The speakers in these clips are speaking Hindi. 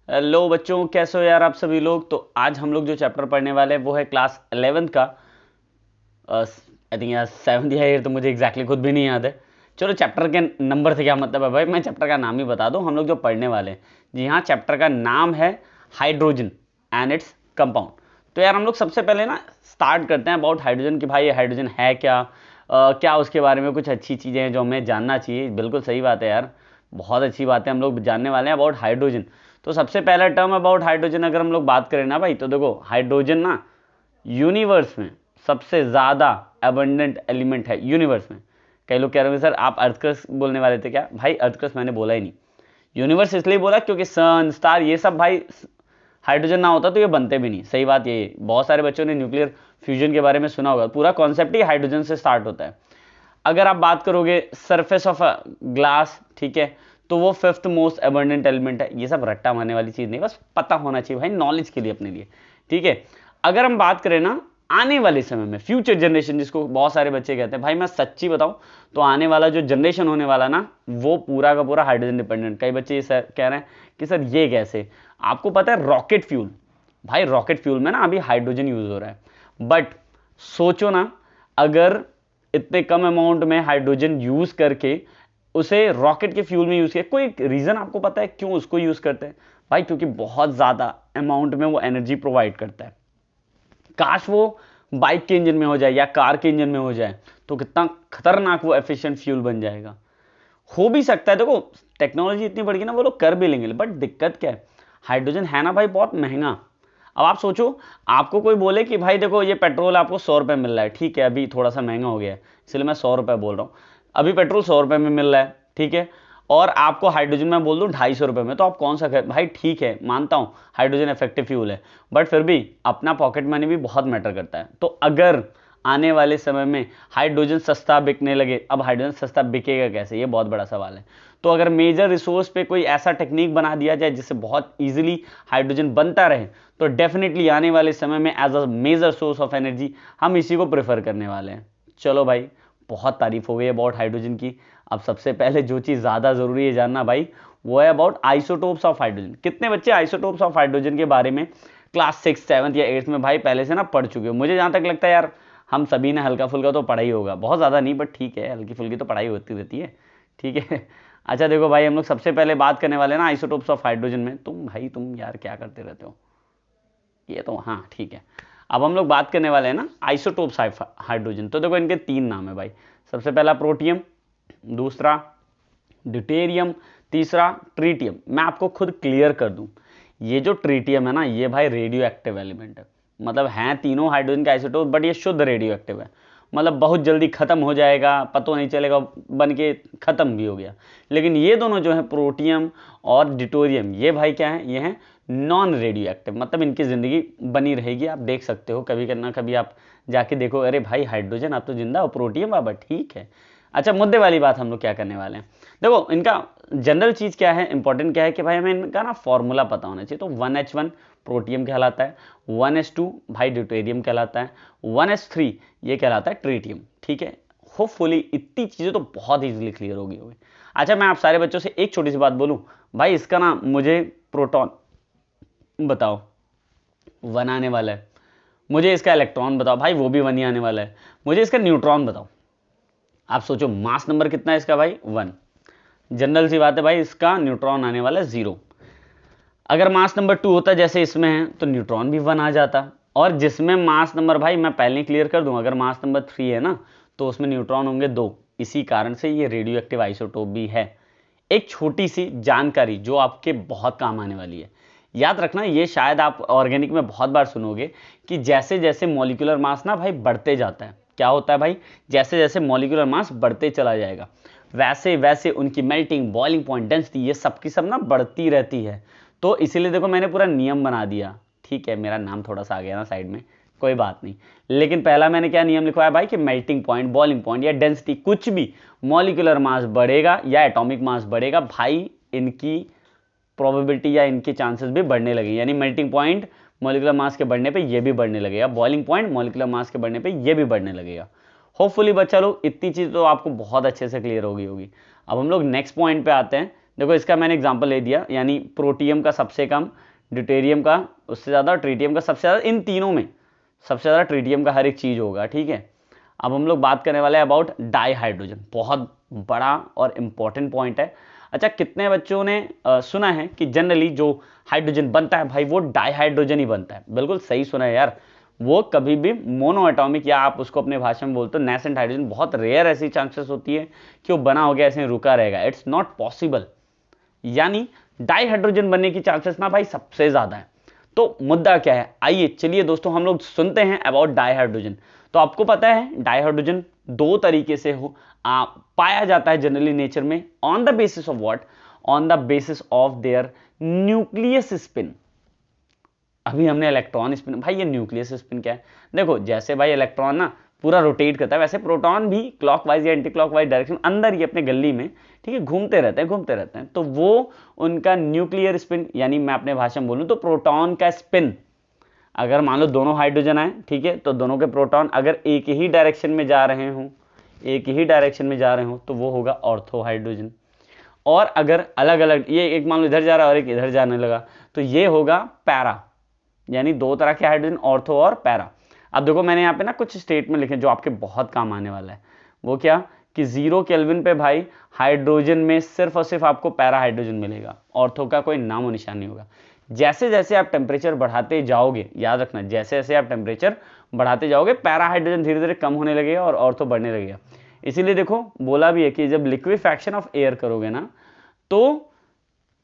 हेलो बच्चों, कैसे हो यार आप सभी लोग। तो आज हम लोग जो चैप्टर पढ़ने वाले हैं वो है क्लास 11th का। आई थिंक यार 7th या 8th, तो मुझे एग्जैक्टली खुद भी नहीं याद है। चलो, चैप्टर के नंबर से क्या मतलब है भाई, मैं चैप्टर का नाम ही बता दूं। हम लोग जो पढ़ने वाले हैं, जी हाँ, चैप्टर का नाम है हाइड्रोजन एंड इट्स कंपाउंड। तो यार हम लोग सबसे पहले ना स्टार्ट करते हैं अबाउट हाइड्रोजन कि भाई ये हाइड्रोजन है क्या, क्या उसके बारे में कुछ अच्छी चीज़ें हैं जो हमें जानना चाहिए। बिल्कुल सही बात है यार, बहुत अच्छी बात है, हम लोग जानने वाले हैं अबाउट हाइड्रोजन। तो सबसे पहला टर्म अबाउट हाइड्रोजन अगर हम लोग बात करें ना भाई, तो देखो हाइड्रोजन ना यूनिवर्स में सबसे ज़्यादा एबंडेंट एलिमेंट है यूनिवर्स में। कई लोग कह रहे होंगे सर आप अर्थक्रस्ट बोलने वाले थे क्या। भाई अर्थक्रस्ट मैंने बोला ही नहीं, यूनिवर्स इसलिए बोला क्योंकि सन स्टार ये सब भाई हाइड्रोजन ना होता तो ये बनते भी नहीं। सही बात ये है। बहुत सारे बच्चों ने न्यूक्लियर फ्यूजन के बारे में सुना होगा, पूरा कॉन्सेप्ट ही हाइड्रोजन से स्टार्ट होता है। अगर आप बात करोगे सरफेस ऑफ ग्लास, ठीक है, तो वो फिफ्थ मोस्ट एबंडेंट एलिमेंट है। ये सब रट्टा मारने वाली चीज नहीं, बस पता होना चाहिए भाई, नॉलेज के लिए अपने लिए, ठीक है। अगर हम बात करें ना आने वाले समय में फ्यूचर जनरेशन, जिसको बहुत सारे बच्चे कहते हैं, भाई मैं सच्ची बताऊं तो आने वाला जो जनरेशन होने वाला ना वो पूरा का पूरा हाइड्रोजन डिपेंडेंट। कई बच्चे ये सर कह रहे हैं कि सर ये कैसे। आपको पता है रॉकेट फ्यूल, भाई रॉकेट फ्यूल में ना अभी हाइड्रोजन यूज हो रहा है। बट सोचो ना, अगर इतने कम अमाउंट में हाइड्रोजन यूज करके उसे रॉकेट के फ्यूल में यूज किया, कोई रीजन आपको पता है क्यों उसको यूज करते हैं भाई? क्योंकि बहुत ज्यादा अमाउंट में वो एनर्जी प्रोवाइड करता है। काश वो बाइक के इंजन में हो जाए या कार के इंजन में हो जाए तो कितना खतरनाक वो एफिशिएंट फ्यूल बन जाएगा। हो भी सकता है, देखो टेक्नोलॉजी इतनी बढ़ गई ना, वो लोग कर भी लेंगे। बट दिक्कत क्या है, हाइड्रोजन है ना भाई बहुत महंगा। अब आप सोचो, आपको कोई बोले कि भाई देखो ये पेट्रोल आपको 100 रुपये मिल रहा है, ठीक है, अभी थोड़ा सा महंगा हो गया है इसलिए मैं 100 रुपये बोल रहा हूँ। अभी पेट्रोल 100 रुपये में मिल रहा है, ठीक है, और आपको हाइड्रोजन में बोल दूं 250 रुपये में, तो आप कौन सा भाई ठीक है, मानता हूं हाइड्रोजन इफेक्टिव फ्यूल है, बट फिर भी अपना पॉकेट मनी भी बहुत मैटर करता है। तो अगर आने वाले समय में हाइड्रोजन सस्ता बिकने लगे, अब हाइड्रोजन सस्ता बिकेगा कैसे, ये बहुत बड़ा सवाल है। तो अगर मेजर रिसोर्स पे कोई ऐसा टेक्निक बना दिया जाए जिससे बहुत इजीली हाइड्रोजन बनता रहे, तो डेफिनेटली आने वाले समय में as a major source of energy हम इसी को प्रेफर करने वाले हैं। चलो भाई, बहुत तारीफ हो गई अबाउट हाइड्रोजन की। अब सबसे पहले जो चीज़ ज़्यादा ज़रूरी है जानना भाई, वो है अबाउट आइसोटोप्स ऑफ हाइड्रोजन। कितने बच्चे आइसोटोप्स ऑफ हाइड्रोजन के बारे में क्लास 6, 7 या 8 में भाई पहले से ना पढ़ चुके हो? मुझे जहाँ तक लगता है यार हम सभी ने हल्का फुल्का तो पढ़ा ही होगा, बहुत ज़्यादा नहीं बट ठीक है, हल्की फुल्की तो पढ़ाई होती रहती है, ठीक है। अच्छा देखो भाई, हम लोग सबसे पहले बात करने वाले ना आइसोटोप्स ऑफ हाइड्रोजन में। तुम यार क्या करते रहते हो, ये तो हाँ ठीक है। अब हम लोग बात करने वाले हैं ना आइसोटोप्स हाइड्रोजन। तो देखो इनके 3 नाम है भाई। सबसे पहला प्रोटियम, दूसरा ड्यूटेरियम, तीसरा ट्रीटियम। मैं आपको खुद क्लियर कर दूं, ये जो ट्रीटियम है ना ये भाई रेडियो एक्टिव एलिमेंट है। मतलब हैं तीनों हाइड्रोजन के आइसोटोप, बट ये शुद्ध रेडियो एक्टिव है। मतलब बहुत जल्दी खत्म हो जाएगा, पता नहीं चलेगा, बन के खत्म भी हो गया। लेकिन ये दोनों जो है प्रोटियम और ड्यूटेरियम, ये भाई क्या है, ये हैं नॉन रेडियो एक्टिव। मतलब इनकी ज़िंदगी बनी रहेगी। आप देख सकते हो कभी ना कभी आप जाके देखो, अरे भाई हाइड्रोजन आप तो जिंदा हो, प्रोटियम बाबा ठीक है। अच्छा, मुद्दे वाली बात हम लोग क्या करने वाले हैं, देखो इनका जनरल चीज़ क्या है, इंपॉर्टेंट क्या है कि भाई हमें इनका ना फॉर्मूला पता होना चाहिए। तो 1H1 प्रोटियम कहलाता है, 1H2 भाई ड्यूटेरियम कहलाता है, 1H3 ये कहलाता है ट्रीटियम, ठीक है। होपफुली इतनी चीज़ें तो बहुत ईजिली क्लियर होगी। अच्छा, मैं आप सारे बच्चों से एक छोटी सी बात बोलूँ भाई, इसका ना मुझे प्रोटॉन बताओ, 1 आने वाला है। मुझे इसका इलेक्ट्रॉन बताओ, भाई वो भी 1 ही आने वाला है। मुझे इसका न्यूट्रॉन बताओ। आप सोचो मास नंबर कितना है इसका भाई, 1। जनरल सी बात है भाई, इसका न्यूट्रॉन आने वाला है 0। अगर मास नंबर 2 होता जैसे इसमें है तो न्यूट्रॉन भी 1 आ जाता। और जिसमें मास नंबर, भाई मैं पहले क्लियर कर दूं, अगर मास नंबर 3 है ना तो उसमें न्यूट्रॉन होंगे 2। इसी कारण से ये रेडियो एक्टिव आइसोटोप भी है। एक छोटी सी जानकारी जो आपके बहुत काम आने वाली है, याद रखना, ये शायद आप ऑर्गेनिक में बहुत बार सुनोगे कि जैसे जैसे मॉलिक्यूलर मास ना भाई बढ़ते जाता है, क्या होता है भाई, जैसे जैसे मॉलिक्यूलर मास बढ़ते चला जाएगा वैसे वैसे उनकी मेल्टिंग, बॉइलिंग पॉइंट, डेंसिटी ये सब की सब ना बढ़ती रहती है। तो इसीलिए देखो मैंने पूरा नियम बना दिया, ठीक है, मेरा नाम थोड़ा सा आ गया ना साइड में, कोई बात नहीं। लेकिन पहला मैंने क्या नियम लिखवाया भाई कि मेल्टिंग पॉइंट, बॉइलिंग पॉइंट या डेंसिटी, कुछ भी मॉलिक्यूलर मास बढ़ेगा या एटॉमिक मास बढ़ेगा, भाई इनकी प्रोबेबिलिटी या इनके चांसेस भी बढ़ने लगे। यानी मेल्टिंग पॉइंट मॉलिक्यूलर मास के बढ़ने पे ये भी बढ़ने लगेगा, बॉइलिंग पॉइंट मॉलिक्यूलर मास के बढ़ने पे ये भी बढ़ने लगेगा। होपफुली बच्चा लोग इतनी चीज़ तो आपको बहुत अच्छे से क्लियर होगी। अब हम लोग नेक्स्ट पॉइंट पे आते हैं, देखो इसका मैंने एग्जांपल ले दिया, यानी प्रोटियम का सबसे कम, ड्यूटेरियम का उससे ज़्यादा, ट्रीटियम का सबसे ज़्यादा, इन तीनों में सबसे ज़्यादा ट्रीटियम का हर एक चीज़ होगा। ठीक है, अब हम लोग बात करने वाले हैं अबाउट डाई हाइड्रोजन, बहुत बड़ा और इम्पॉर्टेंट पॉइंट है। अच्छा, कितने बच्चों ने सुना है कि जनरली जो हाइड्रोजन बनता है भाई वो डाई हाइड्रोजन ही बनता है? बिल्कुल सही सुना है यार, वो कभी भी मोनो एटॉमिक, या आप उसको अपने भाषा में बोलते हो नेसेंट हाइड्रोजन, बहुत रेयर ऐसी चांसेस होती है कि वो बना हो गया ऐसे रुका रहेगा, इट्स नॉट पॉसिबल। यानी डाई हाइड्रोजन बनने की चांसेस ना भाई सबसे ज्यादा है। तो मुद्दा क्या है, आइए चलिए दोस्तों हम लोग सुनते हैं अबाउट डाई हाइड्रोजन। तो आपको पता है डाई हाइड्रोजन दो तरीके से पाया जाता है जनरली नेचर में, on the basis of what, on the basis of their nucleus spin. अभी हमने इलेक्ट्रॉन स्पिन, भाई ये न्यूक्लियस स्पिन क्या है? देखो जैसे भाई इलेक्ट्रॉन ना पूरा रोटेट करता है, वैसे प्रोटॉन भी क्लॉकवाइज या एंटी क्लॉकवाइज डायरेक्शन अंदर ही अपने गली में, ठीक है, घूमते रहते हैं घूमते रहते हैं। तो वो उनका न्यूक्लियर स्पिन, यानी मैं अपने भाषा में बोलूं तो प्रोटॉन का स्पिन, अगर मान लो दोनों हाइड्रोजन आए, ठीक है, तो दोनों के प्रोटॉन अगर एक ही डायरेक्शन में जा रहे हों, एक ही डायरेक्शन में जा रहे हो तो वो होगा ऑर्थो हाइड्रोजन। और अगर अलग अलग, ये एक मान लो इधर जा रहा है और एक इधर जाने लगा, तो ये होगा पैरा, यानी दो तरह के हाइड्रोजन, ऑर्थो और पैरा। अब देखो मैंने यहाँ पे ना कुछ स्टेटमेंट लिखे जो आपके बहुत काम आने वाला है। वो क्या कि 0 केल्विन पे भाई हाइड्रोजन में सिर्फ और सिर्फ आपको पैरा हाइड्रोजन मिलेगा, ऑर्थो का कोई नामो निशान नहीं होगा। जैसे जैसे आप टेम्परेचर बढ़ाते जाओगे, याद रखना, जैसे जैसे आप टेम्परेचर बढ़ाते जाओगे पैरा हाइड्रोजन धीरे धीरे कम होने लगेगा और ऑर्थो बढ़ने लगेगा। इसीलिए देखो बोला भी है कि जब लिक्विफैक्शन ऑफ एयर करोगे ना तो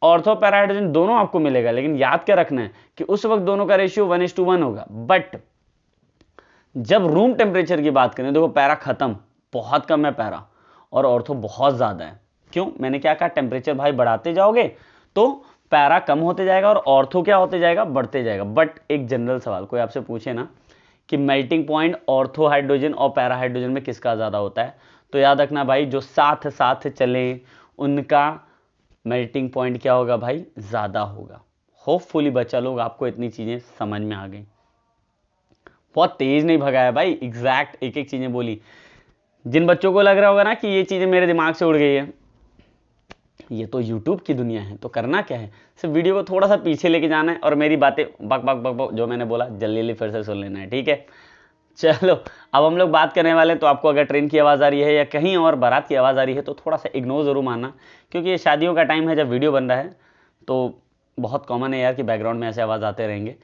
ऑर्थो पैरा हाइड्रोजन दोनों आपको मिलेगा, लेकिन याद क्या रखना है कि उस वक्त दोनों का रेशियो 1:1 होगा। बट जब रूम टेम्परेचर की बात करें, देखो पैरा खत्म, बहुत कम है पैरा, और ऑर्थो बहुत ज्यादा है। क्यों? मैंने क्या कहा, टेम्परेचर भाई बढ़ाते जाओगे तो पैरा कम होते जाएगा और ऑर्थो क्या होते जाएगा, बढ़ते जाएगा। बट एक जनरल सवाल कोई आपसे पूछे ना कि मेल्टिंग पॉइंट ऑर्थो हाइड्रोजन और पैरा हाइड्रोजन में किसका ज्यादा होता है, तो याद रखना भाई जो साथ साथ चले उनका मेल्टिंग पॉइंट क्या होगा भाई, ज्यादा होगा। होपफुली बच्चा लोग आपको इतनी चीजें समझ में आ गई, बहुत तेज नहीं भगाया भाई, एग्जैक्ट एक एक चीजें बोली। जिन बच्चों को लग रहा होगा ना कि ये चीजें मेरे दिमाग से उड़ गई है, ये तो YouTube की दुनिया है, तो करना क्या है, सिर्फ वीडियो को थोड़ा सा पीछे लेके जाना है और मेरी बातें बक बक बक बक जो मैंने बोला जल्दी जल्दी फिर से सुन लेना है, ठीक है। चलो अब हम लोग बात करने वाले हैं, तो आपको अगर ट्रेन की आवाज़ आ रही है या कहीं और बारात की आवाज़ आ रही है तो थोड़ा सा इग्नोर जरूर मानना, क्योंकि ये शादियों का टाइम है जब वीडियो बन रहा है, तो बहुत कॉमन है यार कि बैकग्राउंड में ऐसे आवाज़ आते रहेंगे।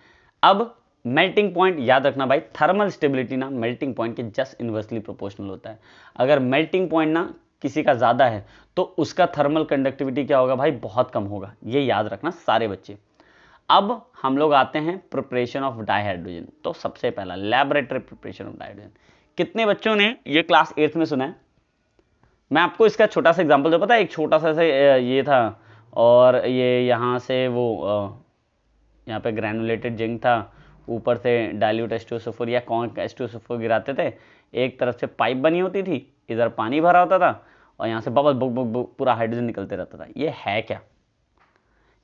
अब मेल्टिंग पॉइंट याद रखना भाई, थर्मल स्टेबिलिटी ना मेल्टिंग पॉइंट के जस्ट इन्वर्सली प्रोपोर्शनल होता है। अगर मेल्टिंग पॉइंट ना किसी का ज़्यादा है तो उसका थर्मल कंडक्टिविटी क्या होगा भाई, बहुत कम होगा, ये याद रखना सारे बच्चे। अब हम लोग आते हैं प्रिपरेशन ऑफ डाइहाइड्रोजन। तो सबसे पहला लैबोरेटरी प्रिपरेशन ऑफ डाइहाइड्रोजन, कितने बच्चों ने ये क्लास 8th में सुना है? मैं आपको इसका छोटा सा एग्जांपल दे, पता है एक छोटा सा ये था, और ये यहाँ से वो यहाँ पे ग्रैनुलेटेड जिंक था, ऊपर से डाइल्यूट H2SO4 या कौन H2SO4 गिराते थे, एक तरफ से पाइप बनी होती थी, इधर पानी भरा होता था और यहाँ से बबल बुक बुक बुक पूरा हाइड्रोजन निकलते रहता था। ये है क्या?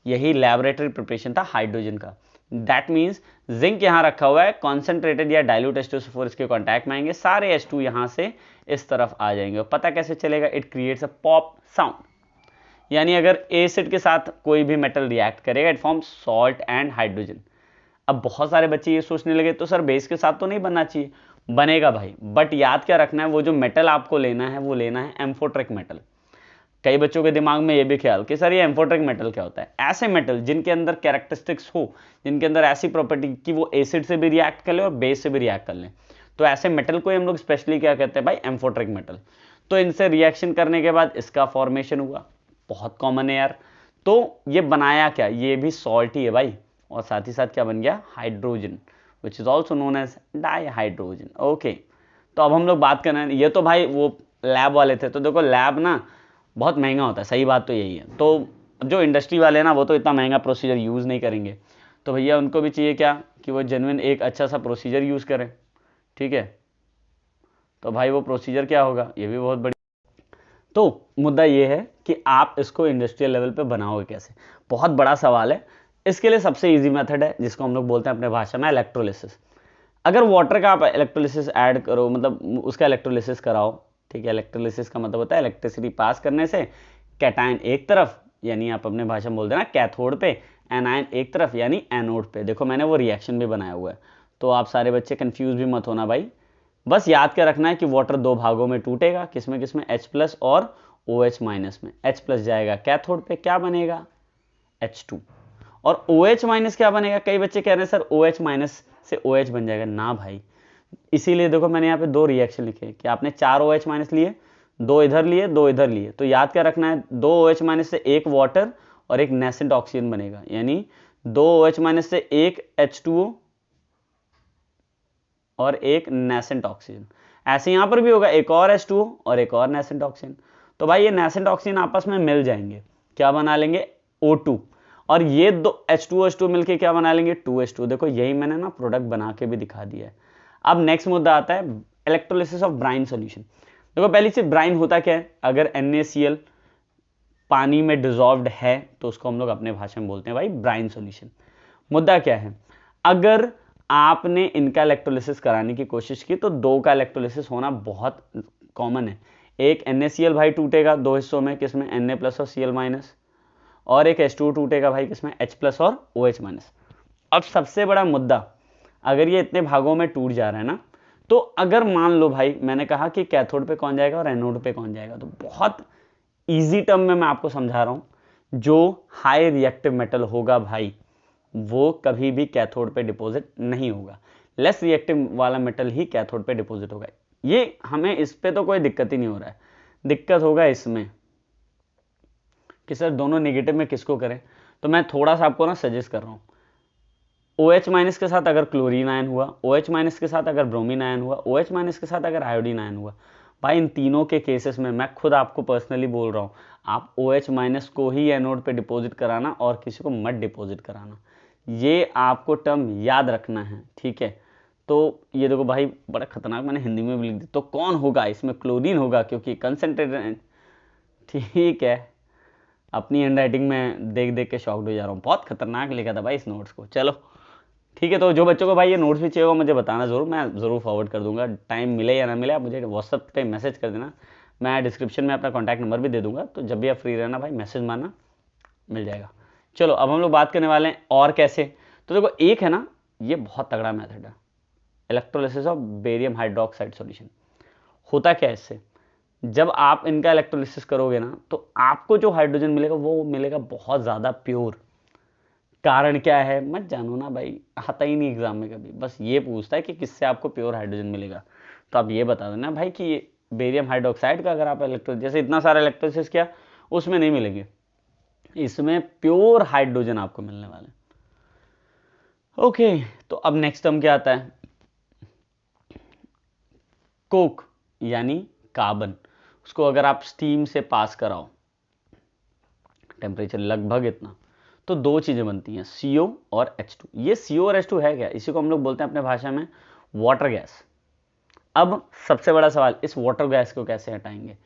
यही लैबोरेटरी प्रिपरेशन था हाइड्रोजन का। दैट मीन्स जिंक यहाँ रखा हुआ है, कॉन्सेंट्रेटेड या डाइल्यूट H2SO4 इसके कॉन्टैक्ट में आएंगे, सारे H2 यहाँ से इस तरफ आ जाएंगे। और पता कैसे चलेगा? It creates a pop sound, यानी अगर एसिड के साथ कोई भी मेटल रिएक्ट करेगा it form salt and hydrogen. अब बहुत सारे बच्चे ये सोचने लगे तो सर बेस के साथ तो नहीं बनना चाहिए, बनेगा भाई, बट याद क्या रखना है, वो जो मेटल आपको लेना है वो लेना है एम्फोटेरिक मेटल। कई बच्चों के दिमाग में ये भी ख्याल कि सर ये एम्फोटेरिक मेटल क्या होता है, ऐसे मेटल जिनके अंदर कैरेक्टरिस्टिक्स हो, जिनके अंदर ऐसी प्रॉपर्टी कि वो एसिड से भी रिएक्ट कर ले और बेस से भी रिएक्ट कर ले, तो ऐसे मेटल को हम लोग स्पेशली क्या कहते हैं भाई, एम्फोटेरिक मेटल। तो इनसे रिएक्शन करने के बाद इसका फॉर्मेशन हुआ, बहुत कॉमन है यार। तो ये बनाया क्या, ये भी सॉल्ट ही है भाई, और साथ ही साथ क्या बन गया, hydrogen, which is also known as dihydrogen. Okay, तो अब हम लोग बात कर रहे हैं, ये तो भाई वो लैब वाले थे। तो देखो लैब ना बहुत महंगा होता है, सही बात तो यही है। तो जो इंडस्ट्री वाले हैं ना वो तो इतना महंगा प्रोसीजर यूज़ नहीं करेंगे, तो भैया उनको भी चाहिए क्या कि वो जेन्युइन एक अच्छा सा प्रोसीजर यूज़ करें, ठीक है। तो भाई वो प्रोसीजर क्या होगा, ये भी बहुत बड़ी। तो मुद्दा ये है कि आप इसको इंडस्ट्रियल लेवल पे बनाओगे कैसे, बहुत बड़ा सवाल है। इसके लिए सबसे इजी मेथड है जिसको हम लोग बोलते हैं अपने भाषा में इलेक्ट्रोलिसिस। अगर वाटर का आप इलेक्ट्रोलिसिस ऐड करो, मतलब उसका इलेक्ट्रोलिसिस कराओ, ठीक है। इलेक्ट्रोलिसिस का मतलब होता है इलेक्ट्रिसिटी पास करने से कैटायन एक तरफ यानी आप अपने भाषा में बोलते हैं ना कैथोड पे, एनायन एक तरफ यानी एनोड पे। देखो मैंने वो रिएक्शन भी बनाया हुआ है, तो आप सारे बच्चे कंफ्यूज भी मत होना भाई। बस याद कर रखना है कि वाटर दो भागों में टूटेगा, किसमें किसमें, H+ और OH- में। H+ जाएगा कैथोड पे, क्या बनेगा H2, और OH- क्या बनेगा। कई बच्चे कह रहे हैं सर OH- से OH बन जाएगा, ना भाई। इसीलिए देखो मैंने यहाँ पे दो रिएक्शन लिखे कि आपने 4 OH- लिए, 2 इधर लिए, 2 इधर लिए, तो याद क्या रखना है, 2 OH- से एक वाटर और एक नेसेंट ऑक्सीजन बनेगा, यानी 2 OH- से एक H2O और एक नेसेंट ऑक्सीजन। ऐसे यहां पर भी होगा, एक और H2O और एक और नेसेंट ऑक्सीजन। तो भाई ये नेसेंट ऑक्सीजन आपस में मिल जाएंगे, क्या बना लेंगे O2, और ये दो H2O मिलके क्या बना लेंगे 2H2। देखो यही मैंने ना प्रोडक्ट बना के भी दिखा दिया है। अब नेक्स्ट मुद्दा आता है इलेक्ट्रोलिसिस ऑफ ब्राइन सॉल्यूशन। देखो पहली चीज ब्राइन होता क्या है, अगर NaCl पानी में डिजॉल्व्ड है तो उसको हम लोग अपने भाषा में बोलते हैं भाई ब्राइन सॉल्यूशन। मुद्दा क्या है, अगर आपने इनका इलेक्ट्रोलिसिस कराने की कोशिश की तो दो का इलेक्ट्रोलिसिस होना बहुत कॉमन है। एक NaCl भाई टूटेगा दो हिस्सों में, किसमें Na+ और Cl-, और एक H2O टूटेगा भाई किसमें H+ और OH-। अब सबसे बड़ा मुद्दा, अगर ये इतने भागों में टूट जा रहा है ना, तो अगर मान लो भाई मैंने कहा कि कैथोड पे कौन जाएगा और एनोड पे कौन जाएगा, तो बहुत इजी टर्म में मैं आपको समझा रहा हूं, जो हाई रिएक्टिव मेटल होगा भाई वो कभी भी कैथोड पे डिपॉजिट नहीं होगा, लेस रिएक्टिव वाला मेटल ही कैथोड पे डिपॉजिट होगा। ये हमें इस पे तो कोई दिक्कत ही नहीं हो रहा है, दिक्कत होगा इसमें कि सर दोनों नेगेटिव में किसको करें। तो मैं थोड़ा सा आपको ना सजेस्ट कर रहा हूं, OH- के साथ अगर क्लोरीन आयन हुआ, OH- के साथ अगर ब्रोमीन आयन हुआ, OH- के साथ अगर आयोडीन आयन हुआ, भाई इन तीनों के केसेस में मैं खुद आपको पर्सनली बोल रहा हूं, आप OH- को ही एनोड पे डिपॉजिट कराना और किसी को मत डिपॉजिट कराना। ये आपको टर्म याद रखना है, ठीक है। तो ये देखो भाई बड़ा खतरनाक मैंने हिंदी में भी लिख दिया, तो कौन होगा इसमें, क्लोरीन होगा क्योंकि कंसंट्रेटेड। ठीक है, अपनी हैंड राइटिंग में देख देख के शॉक्ड हो जा रहा हूँ, बहुत खतरनाक लिखा था भाई इस नोट्स को। चलो ठीक है, तो जो बच्चों को भाई ये नोट्स भी चाहिए होगा मुझे बताना जरूर, मैं ज़रूर फॉरवर्ड कर दूंगा, टाइम मिले या ना मिले आप मुझे व्हाट्सअप पे मैसेज कर देना, मैं डिस्क्रिप्शन में अपना कॉन्टैक्ट नंबर भी दे दूंगा, तो जब भी आप फ्री रहना भाई मैसेज मारना, मिल जाएगा। चलो अब हम लोग बात करने वाले हैं और कैसे। तो देखो एक है ना, ये बहुत तगड़ा मेथड है, electrolysis of barium hydroxide solution. होता क्या है इससे, जब आप इनका इलेक्ट्रोलिसिस करोगे ना तो आपको जो हाइड्रोजन मिलेगा वो मिलेगा बहुत ज़्यादा प्योर। कारण क्या है मत जानो ना भाई, आता ही नहीं एग्जाम में कभी, बस ये पूछता है कि किससे आपको प्योर हाइड्रोजन मिलेगा। तो आप ये बता देना भाई कि बेरियम हाइड्रोक्साइड का अगर आप इलेक्ट्रो जैसे इतना सारा इलेक्ट्रोलिसिस किया उसमें नहीं मिलेंगे, इसमें प्योर हाइड्रोजन आपको मिलने वाले। ओके, तो अब नेक्स्ट टर्म क्या आता है, कोक यानी कार्बन। उसको अगर आप स्टीम से पास कराओ, टेम्परेचर लगभग इतना, तो दो चीजें बनती हैं CO और H2। ये CO और H2 है क्या, इसी को हम लोग बोलते हैं अपने भाषा में वाटर गैस। अब सबसे बड़ा सवाल, इस वाटर गैस को कैसे हटाएंगे।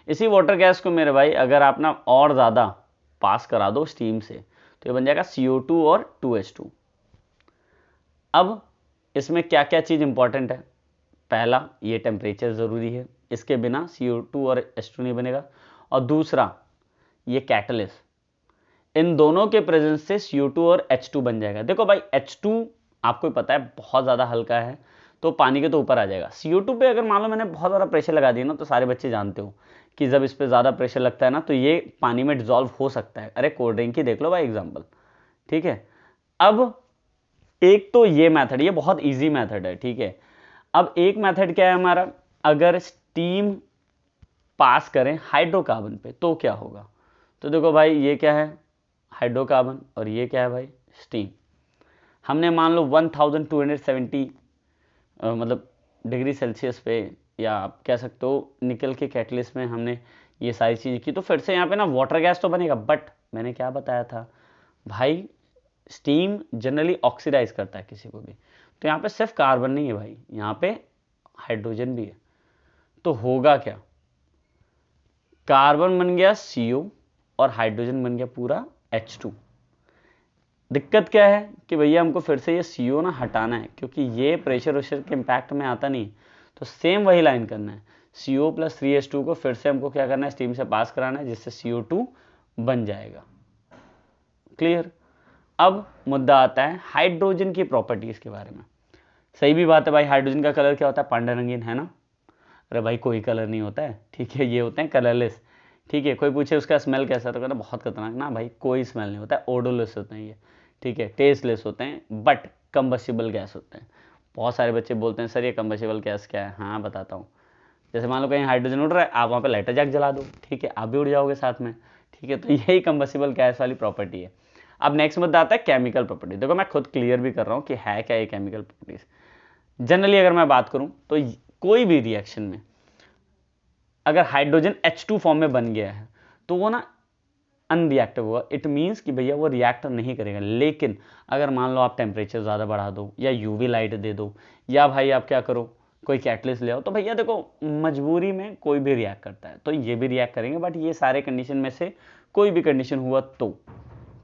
इसी वाटर गैस को मेरे भाई अगर आप ना और ज्यादा पास करा दो स्टीम से, तो ये बन जाएगा CO2 और 2H2। अब इसमें क्या क्या चीज इंपॉर्टेंट है, पहला ये टेम्परेचर जरूरी है, इसके बिना CO2 और H2 नहीं बनेगा, और दूसरा ये कैटलिस्ट, इन दोनों के प्रेजेंस से CO2 और H2 बन जाएगा। देखो भाई H2 आपको पता है बहुत ज़्यादा हल्का है तो पानी के तो ऊपर आ जाएगा। CO2 पे अगर मान लो मैंने बहुत ज़्यादा प्रेशर लगा दिया ना, तो सारे बच्चे जानते हो कि जब इस पर ज़्यादा प्रेशर लगता है ना तो ये पानी में डिजॉल्व हो सकता है। अरे कोल्ड ड्रिंक ही देख लो भाई एग्जाम्पल, ठीक है। अब एक तो ये मैथड, ये बहुत ईजी मैथड है, ठीक है। अब एक मैथड क्या है हमारा, अगर स्टीम पास करें हाइड्रोकार्बन पे तो क्या होगा। तो देखो भाई ये क्या है हाइड्रोकार्बन और ये क्या है भाई स्टीम। हमने मान लो 1270 मतलब डिग्री सेल्सियस पे, या आप कह सकते हो निकल के कैटलिस्ट में हमने ये सारी चीज़ की, तो फिर से यहाँ पे ना वाटर गैस तो बनेगा, बट मैंने क्या बताया था भाई, स्टीम जनरली ऑक्सीडाइज करता है किसी को भी, तो यहाँ पे सिर्फ कार्बन नहीं है भाई, यहाँ पे हाइड्रोजन भी है। तो होगा क्या, कार्बन बन गया CO और हाइड्रोजन बन गया पूरा H2। दिक्कत क्या है कि भैया हमको फिर से ये CO ना हटाना है, क्योंकि ये प्रेशर वेशर के इम्पैक्ट में आता नहीं, तो सेम वही लाइन करना है, CO + 3H2 को फिर से हमको क्या करना है स्टीम से पास कराना है, जिससे CO2 बन जाएगा। क्लियर। अब मुद्दा आता है हाइड्रोजन की प्रॉपर्टीज के बारे में। सही भी बात है भाई, हाइड्रोजन का कलर क्या होता है, पांडा रंगीन, है ना। अरे भाई कोई कलर नहीं होता है, ठीक है, ये होते हैं कलरलेस। ठीक है, कोई पूछे उसका स्मेल कैसा, तो कहना बहुत खतरनाक। ना भाई, कोई स्मेल नहीं होता है, ओडोलेस होते हैं ये, ठीक है, टेस्टलेस होते हैं, बट कंबस्टिबल गैस होते हैं। बहुत सारे बच्चे बोलते हैं सर ये कंबस्टिबल गैस क्या है। हाँ बताता हूँ। जैसे मान लो कहीं हाइड्रोजन उड़ रहा है, आप वहाँ पे लाइटर जैक जला दो, ठीक है, आप भी उड़ जाओगे साथ में, ठीक है। तो यही कंबस्टिबल गैस वाली प्रॉपर्टी है। अब नेक्स्ट मुद्दा आता है केमिकल प्रॉपर्टी। देखो मैं खुद क्लियर भी कर रहा हूँ कि है क्या ये केमिकल प्रॉपर्टीज। जनरली अगर मैं बात करूँ तो कोई भी रिएक्शन में अगर हाइड्रोजन H2 फॉर्म में बन गया है तो वो ना अनरिएक्टिव होगा। इट मीन्स कि भैया वो रिएक्ट नहीं करेगा। लेकिन अगर मान लो आप टेम्परेचर ज़्यादा बढ़ा दो या यूवी लाइट दे दो या भाई आप क्या करो कोई कैटलिस्ट ले आओ, तो भैया देखो मजबूरी में कोई भी रिएक्ट करता है, तो ये भी रिएक्ट करेंगे। बट ये सारे कंडीशन में से कोई भी कंडीशन हुआ तो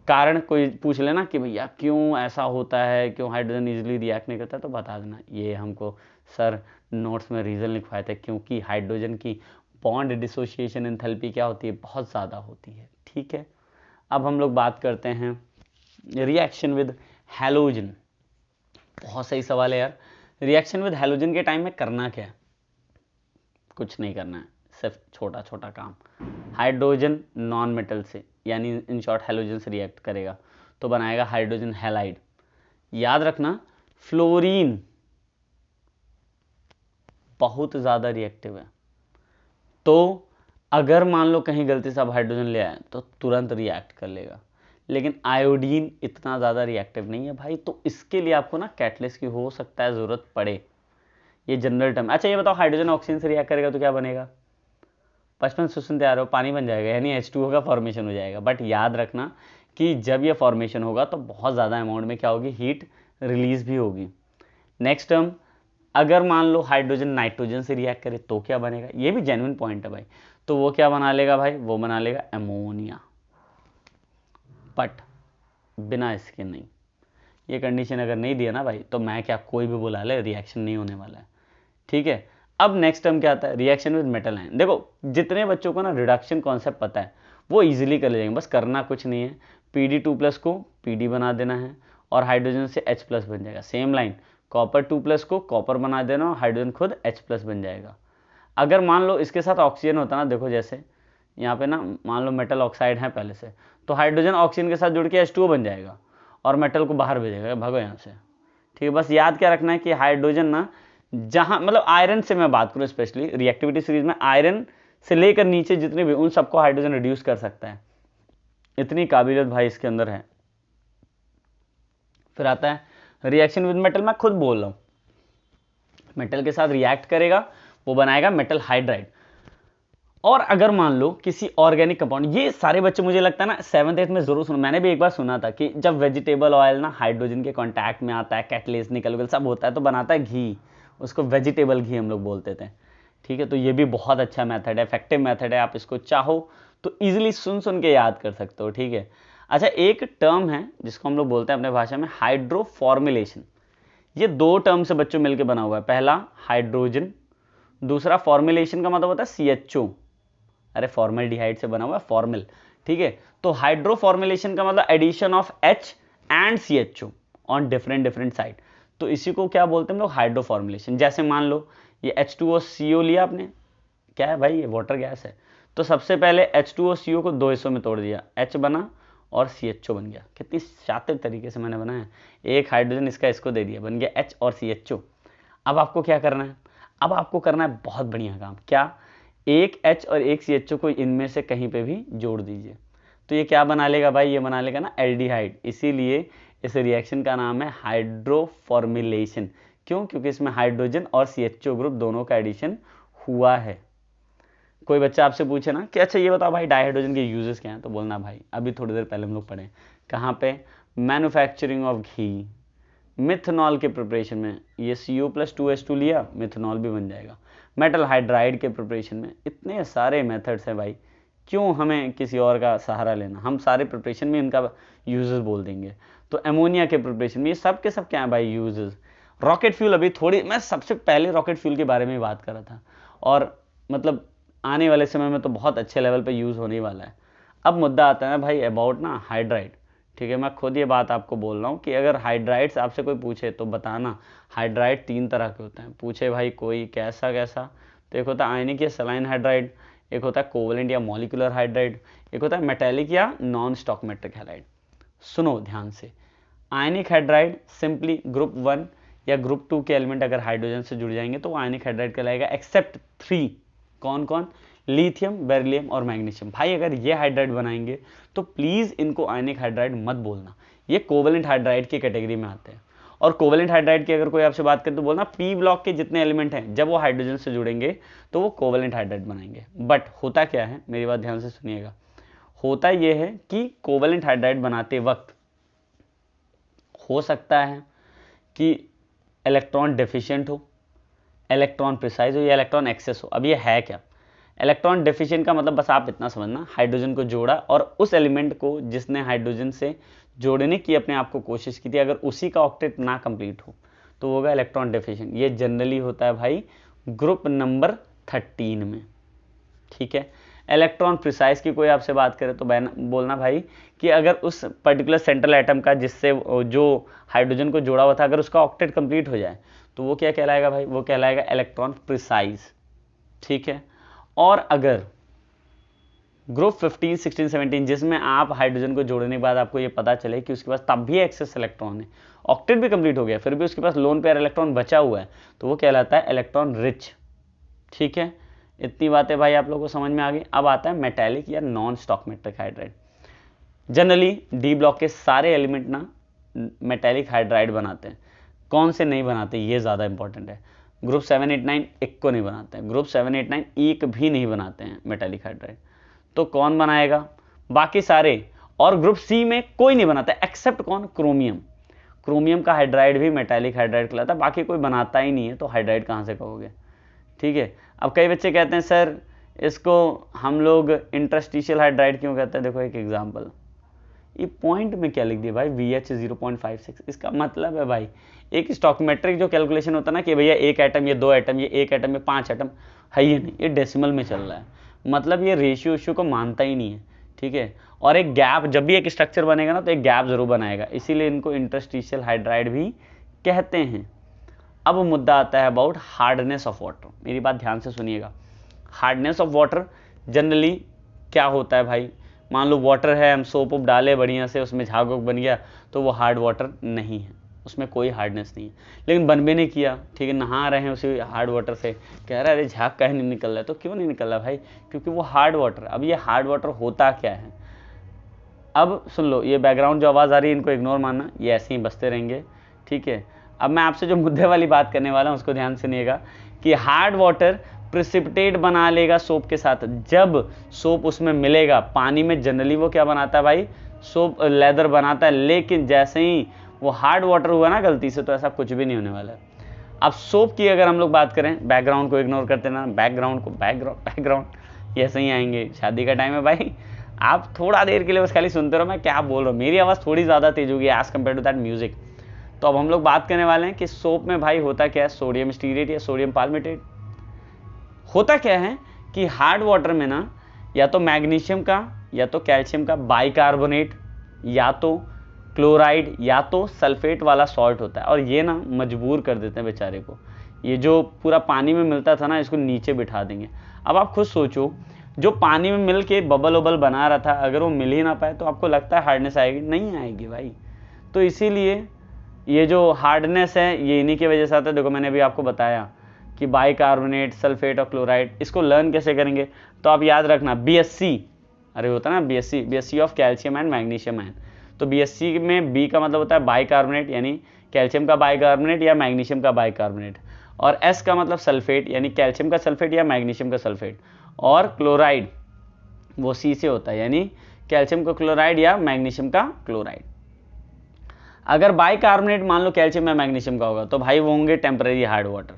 कारण कोई पूछ लेना कि भैया क्यों ऐसा होता है, क्यों हाइड्रोजन इजीली रिएक्ट नहीं करता, तो बता देना ये हमको सर नोट्स में रीज़न लिखवाए थे, क्योंकि हाइड्रोजन की बॉन्ड डिसोसिएशन एंथैल्पी क्या होती है, बहुत ज़्यादा होती है। ठीक है, अब हम लोग बात करते हैं रिएक्शन विद हैलोजन। बहुत सही सवाल है यार। रिएक्शन विद हैलोजन के टाइम में करना क्या है, कुछ नहीं करना है, सिर्फ छोटा छोटा काम। हाइड्रोजन नॉन मेटल से यानी इन शॉर्ट हैलोजन से रिएक्ट करेगा तो बनाएगा हाइड्रोजन हैलाइड। याद रखना फ्लोरीन बहुत ज़्यादा रिएक्टिव है, तो अगर मान लो कहीं गलती से आप हाइड्रोजन ले आए तो तुरंत रिएक्ट कर लेगा। लेकिन आयोडीन इतना ज़्यादा रिएक्टिव नहीं है भाई, तो इसके लिए आपको ना कैटलिस्ट की हो सकता है ज़रूरत पड़े। ये जनरल टर्म। अच्छा ये बताओ हाइड्रोजन ऑक्सीजन से रिएक्ट करेगा तो क्या बनेगा, बचपन से सुनते आ रहे हो, पानी बन जाएगा, यानी H2O का फॉर्मेशन हो जाएगा। बट याद रखना कि जब ये फॉर्मेशन होगा तो बहुत ज़्यादा अमाउंट में क्या होगी, हीट रिलीज भी होगी। नेक्स्ट टर्म, अगर मान लो हाइड्रोजन नाइट्रोजन से रिएक्ट करे तो क्या बनेगा, ये भी जेन्युइन पॉइंट है भाई। तो वो क्या बना लेगा भाई, वो बना लेगा अमोनिया, बट बिना इसके नहीं। ये कंडीशन अगर नहीं दिया ना भाई तो मैं क्या कोई भी बुला ले, रिएक्शन नहीं होने वाला है। ठीक है, अब नेक्स्ट टर्म क्या आता है, रिएक्शन विद मेटल आयन। देखो जितने बच्चों को ना रिडक्शन कॉन्सेप्ट पता है वो इजीली कर ले जाएंगे, बस करना कुछ नहीं है, Pd2+ को Pd बना देना है और हाइड्रोजन से H+ बन जाएगा। सेम लाइन, कॉपर 2+ को कॉपर बना देना और हाइड्रोजन खुद H+ बन जाएगा। अगर मान लो इसके साथ ऑक्सीजन होता ना, देखो जैसे यहाँ पे ना मान लो मेटल ऑक्साइड है पहले से, तो हाइड्रोजन ऑक्सीजन के साथ जुड़ के H2O बन जाएगा और मेटल को बाहर भेजेगा, भागो यहाँ से। ठीक है, बस याद क्या रखना है कि हाइड्रोजन ना जहाँ मतलब आयरन से मैं बात करूँ स्पेशली रिएक्टिविटी सीरीज में, आयरन से लेकर नीचे जितने भी उन सबको हाइड्रोजन रिड्यूस कर सकता है, इतनी काबिलियत भाई इसके अंदर है। फिर आता है रिएक्शन विद मेटल। मैं खुद बोल रहा हूँ मेटल के साथ रिएक्ट करेगा, वो बनाएगा मेटल हाइड्राइड। और अगर मान लो किसी ऑर्गेनिक कंपाउंड, ये सारे बच्चे मुझे लगता है ना 7th 8th में जरूर सुना, मैंने भी एक बार सुना था कि जब वेजिटेबल ऑयल ना हाइड्रोजन के कांटेक्ट में आता है, कैटलिस्ट निकल सब होता है तो बनाता है घी, उसको वेजिटेबल घी हम लोग बोलते थे। ठीक है, तो ये भी बहुत अच्छा मेथड है, इफेक्टिव मेथड है, आप इसको चाहो तो इजिली सुन सुन के याद कर सकते हो। ठीक है, अच्छा एक टर्म है जिसको हम लोग बोलते हैं अपने भाषा में हाइड्रोफॉर्मुलेशन। ये दो टर्म से बच्चों मिलकर बना हुआ है, पहला हाइड्रोजन, दूसरा फॉर्मुलेशन का मतलब होता है CHO। अरे फॉर्मल्डिहाइड से बना हुआ है फॉर्मल। ठीक है, तो हाइड्रो फॉर्मुलेशन का मतलब addition of H and CHO on different different side, तो इसी को क्या बोलते हैं हम लोग, हाइड्रो फॉर्मुलेशन। जैसे मान लो ये H2O CO लिया आपने, क्या है भाई ये वाटर गैस है, तो सबसे पहले H2O CO को 2 हिस्सों में तोड़ दिया, H बना और CHO बन गया। कितनी शातिर तरीके से मैंने बनाया, एक हाइड्रोजन इसका इसको दे दिया, बन गया H और CHO। अब आपको क्या करना है, अब आपको करना है बहुत बढ़िया काम, क्या, एक H और एक CHO को इनमें से कहीं पे भी जोड़ दीजिए, तो ये क्या बना लेगा भाई, ये बना लेगा ना एल्डिहाइड। इसीलिए इस रिएक्शन का नाम है हाइड्रोफॉर्मुलेशन। क्यों, क्योंकि इसमें हाइड्रोजन और CHO ग्रुप दोनों का एडिशन हुआ है। कोई बच्चा आपसे पूछे ना कि अच्छा ये बताओ भाई डाइहाइड्रोजन के यूजेस क्या हैं, तो बोलना भाई अभी थोड़ी देर पहले हम लोग पढ़े, कहाँ पे, मैन्युफैक्चरिंग ऑफ घी, मिथनॉल के प्रिपरेशन में, ये CO+2H2 लिया, मिथनॉल भी बन जाएगा, मेटल हाइड्राइड के प्रिपरेशन में। इतने सारे मेथड्स हैं भाई, क्यों हमें किसी और का सहारा लेना, हम सारे प्रिपरेशन में इनका यूजेस बोल देंगे। तो अमोनिया के प्रिपरेशन में ये सब के सब क्या है भाई यूजेस। रॉकेट फ्यूल, अभी थोड़ी मैं सबसे पहले रॉकेट फ्यूल के बारे में बात कर रहा था, और मतलब आने वाले समय में तो बहुत अच्छे लेवल पे यूज़ होने वाला है। अब मुद्दा आता है भाई अबाउट ना हाइड्राइड। ठीक है, मैं खुद ये बात आपको बोल रहा हूँ कि अगर हाइड्राइड्स आपसे कोई पूछे तो बताना हाइड्राइड 3 तरह के होते हैं। पूछे भाई कोई कैसा कैसा, तो एक होता है आयनिक या सलाइन हाइड्राइड, एक होता है कोवलेंट या मॉलिक्यूलर हाइड्राइड, एक होता है मेटेलिक या नॉन स्टॉकमेट्रिक हाइड्राइड। सुनो ध्यान से, आयनिक हाइड्राइड सिंपली ग्रुप 1 या ग्रुप 2 के एलिमेंट अगर हाइड्रोजन से जुड़ जाएंगे तो आयनिक हाइड्राइड कहलाएगा, एक्सेप्ट 3। कौन कौन? लिथियम, बेरिलियम और मैग्नीशियम। भाई अगर ये हाइड्राइड बनाएंगे तो प्लीज इनको आयनिक हाइड्राइड मत बोलना, ये कोवेलेंट हाइड्राइड की कैटेगरी में आते हैं। और कोवेलेंट हाइड्राइड की अगर कोई आपसे बात करे तो बोलना पी ब्लॉक के जितने एलिमेंट हैं जब वो हाइड्रोजन से जुड़ेंगे तो वो कोवेलेंट हाइड्राइड बनाएंगे। बट होता क्या है, मेरी बात ध्यान से सुनिएगा, होता यह है कि कोवेलेंट हाइड्राइड बनाते वक्त हो सकता है कि इलेक्ट्रॉन डेफिशिएंट हो, इलेक्ट्रॉन प्रिसाइज हो या इलेक्ट्रॉन एक्सेस हो। अब ये है क्या? इलेक्ट्रॉन डेफिशिएंट का मतलब बस आप इतना समझना, हाइड्रोजन को जोड़ा और उस एलिमेंट को जिसने हाइड्रोजन से जोड़ने की अपने आप को कोशिश की थी अगर उसी का ऑक्टेट ना कंप्लीट हो तो वो होगा इलेक्ट्रॉन डेफिशिएंट। ये जनरली होता है भाई ग्रुप नंबर 13 में। ठीक है, इलेक्ट्रॉन प्रिसाइज की कोई आपसे बात करे तो बोलना भाई कि अगर उस पर्टिकुलर सेंट्रल एटम का जिससे जो हाइड्रोजन को जोड़ा हुआ था अगर उसका ऑक्टेट कंप्लीट हो जाए तो वो क्या कहलाएगा भाई? वो कहलाएगा इलेक्ट्रॉन प्रिसाइज। ठीक है, और अगर ग्रुप 15, 16, 17 जिसमें आप हाइड्रोजन को जोड़ने के बाद आपको ये पता चले कि उसके पास तब भी एक्सेस इलेक्ट्रॉन है, ऑक्टेट भी कंप्लीट हो गया फिर भी उसके पास लोन पेयर इलेक्ट्रॉन बचा हुआ है, तो वो कहलाता है इलेक्ट्रॉन रिच। ठीक है, इतनी बातें भाई आप लोगों को समझ में आ गई। अब आता है मेटेलिक या non stoichiometric hydride. Generally d block के सारे एलिमेंट ना मेटेलिक हाइड्राइड बनाते हैं, कौन से नहीं बनाते ये ज़्यादा इंपॉर्टेंट है। ग्रुप 7, 8, 9 एक को नहीं बनाते हैं, ग्रुप 7, 8, 9 एक भी नहीं बनाते हैं मेटेलिक हाइड्राइड। तो कौन बनाएगा? बाकी सारे। और ग्रुप सी में कोई नहीं बनाता एक्सेप्ट कौन? क्रोमियम। क्रोमियम का हाइड्राइड भी मेटेलिक हाइड्राइड कहलाता है, बाकी कोई बनाता ही नहीं है तो हाइड्राइड कहाँ से कहोगे? ठीक है, अब कई बच्चे कहते हैं सर इसको हम लोग इंटरस्टिशियल हाइड्राइड क्यों कहते हैं? देखो एक एग्जांपल, ये पॉइंट में क्या लिख दिया भाई? VH 0.56। इसका मतलब है भाई एक स्टॉकमेट्रिक जो कैलकुलेशन होता है ना कि भैया एक एटम, ये 2 एटम, ये एक एटम, ये 5 एटम, है ये नहीं, ये डेसिमल में चल रहा है, मतलब ये रेशियो इश्यू को मानता ही नहीं है। ठीक है, और एक गैप, जब भी एक स्ट्रक्चर बनेगा ना तो एक गैप जरूर बनाएगा, इसीलिए इनको इंटरस्टिशियल हाइड्राइड भी कहते हैं। अब मुद्दा आता है अबाउट हार्डनेस ऑफ वाटर। मेरी बात ध्यान से सुनिएगा, हार्डनेस ऑफ वाटर जनरली क्या होता है भाई? मान लो वाटर है, हम सोप उप डाले बढ़िया से, उसमें झाग वग बन गया तो वो हार्ड वाटर नहीं है, उसमें कोई हार्डनेस नहीं है। लेकिन बन भी नहीं किया, ठीक है, नहा रहे हैं उसी हार्ड वाटर से, कह रहा है अरे झाग काहे नहीं निकल रहा है? तो क्यों नहीं निकल रहा भाई? क्योंकि वो हार्ड वाटर। अब ये हार्ड वाटर होता क्या है? अब सुन लो, ये बैकग्राउंड जो आवाज़ आ रही है इनको इग्नोर मानना, ये ऐसे ही बसते रहेंगे। ठीक है, अब मैं आपसे जो मुद्दे वाली बात करने वाला हूँ उसको ध्यान से सुनिएगा कि हार्ड वाटर प्रिसिपिटेट बना लेगा सोप के साथ। जब सोप उसमें मिलेगा पानी में, जनरली वो क्या बनाता है भाई? सोप लेदर बनाता है। लेकिन जैसे ही वो हार्ड वाटर हुआ ना गलती से, तो ऐसा कुछ भी नहीं होने वाला है। अब सोप की अगर हम लोग बात करें, बैकग्राउंड को इग्नोर करते ना, बैकग्राउंड को बैकग्राउंड ये ऐसे ही आएंगे। शादी का टाइम है भाई, आप थोड़ा देर के लिए बस खाली सुनते रहो मैं क्या बोल रहा हूँ। मेरी आवाज़ थोड़ी ज़्यादा तेज होगी as compare to that music. तो अब हम लोग बात करने वाले हैं कि सोप में भाई होता क्या है? सोडियम स्टीरेट या सोडियम पाल्मिटेट। होता क्या है कि हार्ड वाटर में ना या तो मैग्नीशियम का या तो कैल्शियम का बाइकार्बोनेट या तो क्लोराइड या तो सल्फेट वाला सॉल्ट होता है, और ये ना मजबूर कर देते हैं बेचारे को। ये जो पूरा पानी में मिलता था ना, इसको नीचे बिठा देंगे। अब आप खुद सोचो, जो पानी में मिल के बबल वबल बना रहा था, अगर वो मिल ही ना पाए तो आपको लगता है हार्डनेस आएगी? नहीं आएगी भाई। तो इसीलिए ये जो हार्डनेस है ये इन्हीं की वजह से आता है। देखो मैंने अभी आपको बताया कि बाइकार्बोनेट, सल्फेट और क्लोराइड। इसको लर्न कैसे करेंगे? तो आप याद रखना BSc, अरे होता है ना BSc of calcium and magnesium ion. तो BSc में B का मतलब होता है बाइकार्बोनेट, यानी कैल्शियम का बाइकार्बोनेट या मैग्नीशियम का बाइकार्बोनेट, और S का मतलब सल्फेट, यानी कैल्शियम का सल्फेट या मैग्नीशियम का सल्फेट, और क्लोराइड वो C से होता है, यानी कैल्शियम का क्लोराइड या मैग्नीशियम का क्लोराइड। अगर बाइकार्बोनेट मान लो कैल्शियम या मैग्नीशियम का होगा तो भाई वो होंगे टेम्परेरी हार्ड वाटर,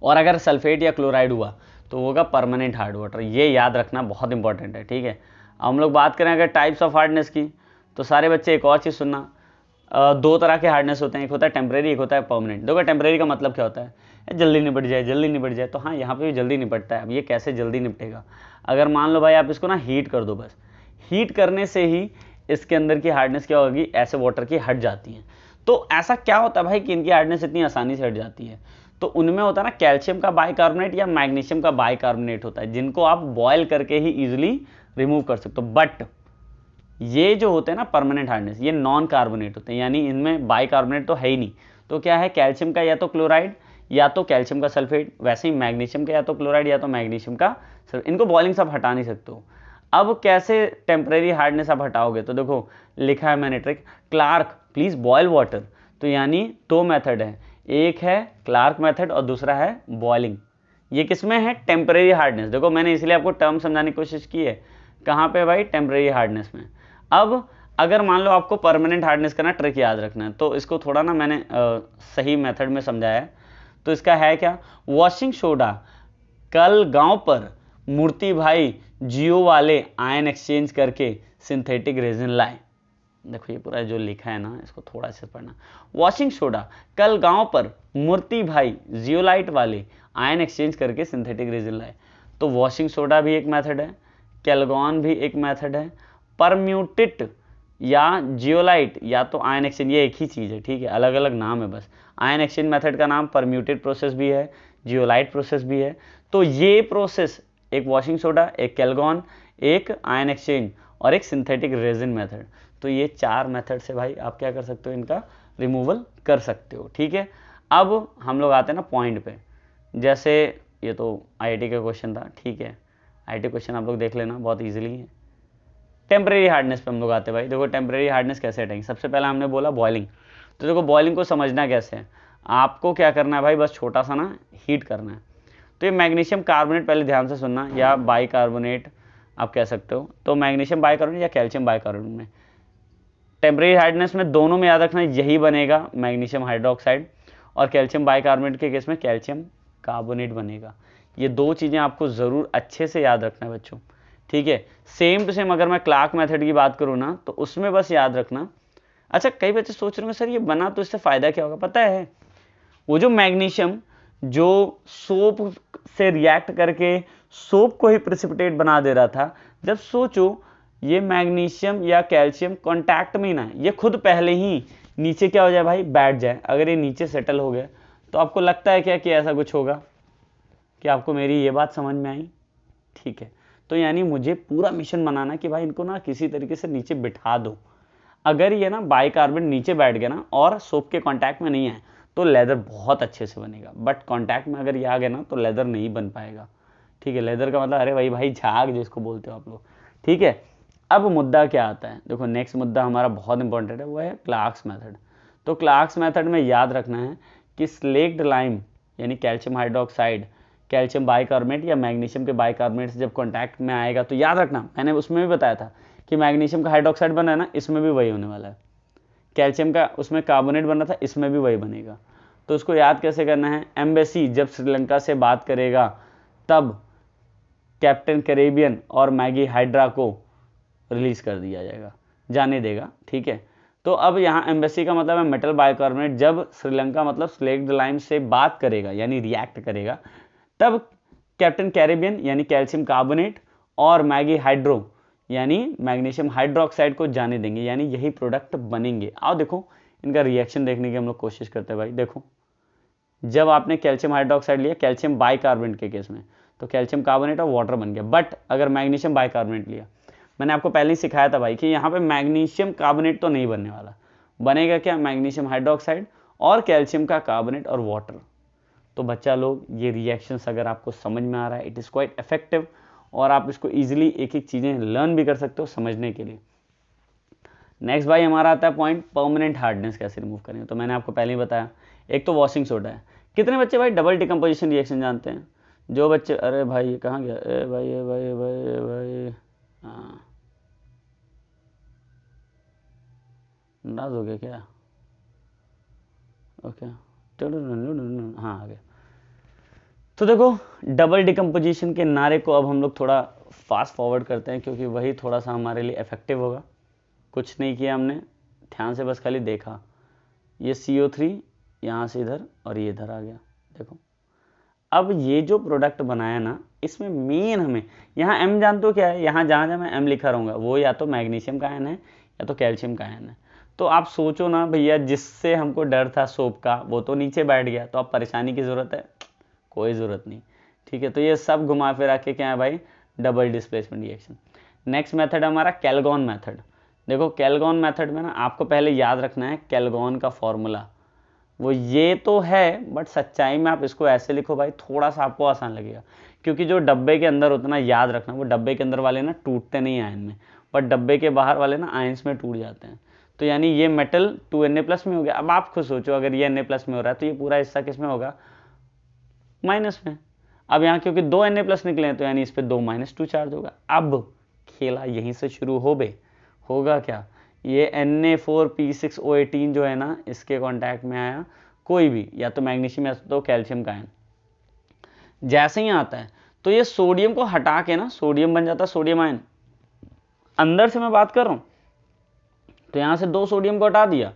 और अगर सल्फेट या क्लोराइड हुआ तो होगा परमानेंट हार्ड वाटर। ये याद रखना बहुत इंपॉर्टेंट है। ठीक है, हम लोग बात करें अगर टाइप्स ऑफ हार्डनेस की, तो सारे बच्चे एक और चीज़ सुनना, 2 तरह के हार्डनेस होते हैं, एक होता है टेम्परेरी, एक होता है परमानेंट। देखो टेम्परेरी का मतलब क्या होता है? जल्दी निपट जाए, जल्दी निपट जाए। तो हाँ, यहाँ पे भी जल्दी निपटता है। अब ये कैसे जल्दी निपटेगा? अगर मान लो भाई आप इसको ना हीट कर दो, बस हीट करने से ही इसके अंदर की हार्डनेस क्या होगी, ऐसे वाटर की हट जाती है। तो ऐसा क्या होता है भाई कि इनकी हार्डनेस इतनी आसानी से हट जाती है? तो उनमें होता है ना कैल्शियम का बाइकार्बोनेट या मैग्नीशियम का बाइकार्बोनेट होता है, जिनको आप बॉयल करके ही इजिली रिमूव कर सकते हो। बट ये जो होते हैं ना परमानेंट हार्डनेस, ये नॉन कार्बोनेट होते हैं, यानी इनमें बाइकार्बोनेट तो है ही नहीं। तो क्या है, कैल्शियम का या तो क्लोराइड या तो कैल्शियम का सल्फेट, वैसे ही मैग्नीशियम का या तो क्लोराइड या तो मैग्नीशियम का सल्फेट। इनको बॉइलिंग से आप हटा नहीं सकते हो। अब कैसे टेम्परेरी हार्डनेस आप हटाओगे? तो देखो लिखा है मैंने trick, Clark please boil water. तो यानी दो मेथड है, एक है क्लार्क मेथड और दूसरा है बॉइलिंग। ये किसमें है, टेम्परेरी हार्डनेस। देखो मैंने इसलिए आपको टर्म समझाने की कोशिश की है, कहाँ पे भाई, टेम्परेरी हार्डनेस में। अब अगर मान लो आपको परमानेंट हार्डनेस का ना ट्रिक याद रखना है, तो इसको थोड़ा ना मैंने सही मेथड में समझाया है। तो इसका है क्या, वॉशिंग सोडा कल गांव पर मूर्ति भाई जियो वाले आयन एक्सचेंज करके सिंथेटिक रेजिन लाए। देखो ये पूरा जो लिखा है ना, इसको थोड़ा से पढ़ना। वॉशिंग सोडा कल गांव पर मूर्ति भाई जियोलाइट वाले आयन एक्सचेंज करके सिंथेटिक रेजिन लाए। तो वॉशिंग सोडा भी एक मेथड है, कैलगॉन भी एक मेथड है, परम्यूटेट या जियोलाइट या तो आयन एक्सचेंज, ये एक ही चीज़ है, ठीक है, अलग अलग नाम है बस। आयन एक्सचेंज मेथड का नाम परम्यूटेट प्रोसेस भी है, जियोलाइट प्रोसेस भी है। तो ये प्रोसेस, एक वॉशिंग सोडा, एक कैलगॉन, एक आयन एक्सचेंज और एक सिंथेटिक रेजिन मेथड, तो ये चार मेथड से भाई आप क्या कर सकते हो, इनका रिमूवल कर सकते हो, ठीक है। अब हम लोग आते हैं ना पॉइंट पे, जैसे ये तो आईआईटी का क्वेश्चन था, ठीक है, आईआईटी क्वेश्चन आप लोग देख लेना, बहुत इजीली है। टेम्परेरी हार्डनेस पे हम लोग आते हैं भाई। देखो टेम्परेरी हार्डनेस कैसे हटेंगे, सबसे पहले हमने बोला बॉइलिंग। तो देखो बॉइलिंग को समझना कैसे है, आपको क्या करना है भाई, बस छोटा सा ना हीट करना है। तो ये मैग्नीशियम कार्बोनेट, पहले ध्यान से सुनना, या बाइकार्बोनेट आप कह सकते हो, तो मैग्नीशियम बाइकार्बोनेट या कैल्शियम बाइकार्बोनेट में टेम्परेरी हार्डनेस में दोनों में याद रखना यही बनेगा, मैग्नीशियम हाइड्रोक्साइड, और कैल्शियम बाइकार्बोनेट के केस में कैल्शियम कार्बोनेट बनेगा। ये दो चीज़ें आपको ज़रूर अच्छे से याद रखना है बच्चों, ठीक है। सेम टू सेम अगर मैं क्लार्क मेथड की बात करूँ ना, तो उसमें बस याद रखना। अच्छा कई बच्चे सोच रहे होंगे सर ये बना तो इससे फ़ायदा क्या होगा, पता है, वो जो मैग्नीशियम जो सोप से रिएक्ट करके सोप को ही प्रेसिपिटेट बना दे रहा था, जब सोचो ये मैग्नीशियम या कैल्शियम कांटेक्ट में ही ना, ये खुद पहले ही नीचे क्या हो जाए भाई, बैठ जाए। अगर ये नीचे सेटल हो गया तो आपको लगता है क्या कि ऐसा कुछ होगा? कि आपको मेरी ये बात समझ में आई? ठीक है, तो यानी मुझे पूरा मिशन बनाना कि भाई इनको ना किसी तरीके से नीचे बिठा दो। अगर ये ना बाइकार्बोनेट नीचे बैठ गया ना और सोप के कांटेक्ट में नहीं है, तो लेदर बहुत अच्छे से बनेगा। बट कांटेक्ट में अगर ये आ गया ना, तो लेदर नहीं बन पाएगा, ठीक है। लेदर का मतलब अरे भाई झाग जिसको बोलते हो आप लोग, ठीक है। अब मुद्दा क्या आता है, देखो नेक्स्ट मुद्दा हमारा बहुत इंपॉर्टेंट है, वो है क्लार्क्स मेथड। तो क्लार्क्स मेथड में याद रखना है कि स्लेक्ड लाइम यानी कैल्शियम हाइड्रोक्साइड कैल्शियम बाइकार्बोनेट या मैग्नीशियम के बाइकार्बोनेट से जब कांटेक्ट में आएगा, तो याद रखना मैंने उसमें भी बताया था कि मैग्नीशियम का हाइड्रोक्साइड बना है ना, इसमें भी वही होने वाला है। कैल्शियम का उसमें कार्बोनेट बना था, इसमें भी वही बनेगा। तो उसको याद कैसे करना है, एम्बेसी जब श्रीलंका से बात करेगा तब कैप्टन कैरेबियन और मैगी हाइड्रा को रिलीज कर दिया जाएगा, जाने देगा, ठीक है। तो अब यहाँ एम्बेसी का मतलब है मेटल बाइकार्बोनेट, जब श्रीलंका मतलब स्लेक्ड लाइम से बात करेगा यानी रिएक्ट करेगा, तब कैप्टन कैरेबियन यानी कैल्शियम कार्बोनेट और मैगी हाइड्रो यानी मैग्नीशियम हाइड्रोक्साइड को जाने देंगे, यानी यही प्रोडक्ट बनेंगे। आओ देखो इनका रिएक्शन देखने की हम लोग कोशिश करते हैं भाई। देखो जब आपने कैल्शियम हाइड्रोक्साइड लिया कैल्शियम बाइकार्बोनेट के केस में, तो कैल्शियम कार्बोनेट और वाटर बन गया। बट अगर मैग्नीशियम बाइकार्बोनेट लिया, मैंने आपको पहले ही सिखाया था भाई कि यहाँ पे मैग्नीशियम कार्बोनेट तो नहीं बनने वाला, बनेगा क्या, मैग्नीशियम हाइड्रोक्साइड और कैल्शियम का कार्बोनेट और वाटर। तो बच्चा लोग ये रिएक्शंस अगर आपको समझ में आ रहा है, इट इज़ क्वाइट इफेक्टिव, और आप इसको इजीली एक एक चीज़ें लर्न भी कर सकते हो समझने के लिए। नेक्स्ट भाई हमारा आता है पॉइंट, परमानेंट हार्डनेस कैसे रिमूव करेंगे। तो मैंने आपको पहले ही बताया, एक तो वॉशिंग सोडा है। कितने बच्चे भाई डबल डिकम्पोजिशन रिएक्शन जानते हैं? जो बच्चे, अरे भाई ये कहाँ गया, ए भाई ए भाई ए भाई ए भाई, हाँ नाराज हो गया क्या, ओके, हाँ आ गया। तो देखो डबल डिकम्पोजिशन के नारे को अब हम लोग थोड़ा फास्ट फॉरवर्ड करते हैं, क्योंकि वही थोड़ा सा हमारे लिए इफेक्टिव होगा। कुछ नहीं किया हमने, ध्यान से बस खाली देखा, ये CO3 यहाँ से इधर और ये इधर आ गया। देखो अब ये जो प्रोडक्ट बनाया ना, इसमें मेन हमें यहाँ M जानते हो क्या है, यहाँ जहाँ जहाँ मैं M लिखा रहूँगा वो या तो मैग्नीशियम का आयन है या तो कैल्शियम का आयन है। तो आप सोचो ना भैया, जिससे हमको डर था सोप का वो तो नीचे बैठ गया, तो अब परेशानी की ज़रूरत है? कोई ज़रूरत नहीं। ठीक है, तो ये सब घुमा फिरा के क्या है भाई, double displacement reaction. Next method हमारा कैलगॉन मेथड। देखो कैलगॉन मेथड में ना आपको पहले याद रखना है कैलगॉन का फॉर्मूला, वो ये तो है बट सच्चाई में आप इसको ऐसे लिखो भाई, थोड़ा सा आपको आसान लगेगा, क्योंकि जो डब्बे के अंदर होता है ना, याद रखना वो डब्बे के अंदर वाले ना टूटते नहीं आयन में, बट डब्बे के बाहर वाले ना आयंस में टूट जाते हैं। तो यानी ये मेटल 2Na+ में हो गया। अब आप खुद सोचो, अगर ये Na+ में हो रहा है तो ये पूरा हिस्सा किस में होगा, माइनस में। अब यहाँ क्योंकि 2Na+ निकले हैं तो यानी इस पर 2-2 चार्ज होगा। अब खेला यहीं से शुरू होगा क्या, ये Na4P6O18 जो है ना, इसके कांटेक्ट में आया कोई भी, या तो मैग्नीशियम या तो कैल्शियम का आयन, जैसे ही आता है तो ये सोडियम को हटा के ना सोडियम बन जाता है सोडियम आयन। अंदर से मैं बात कर रहा हूं, तो यहां से 2 सोडियम को हटा दिया,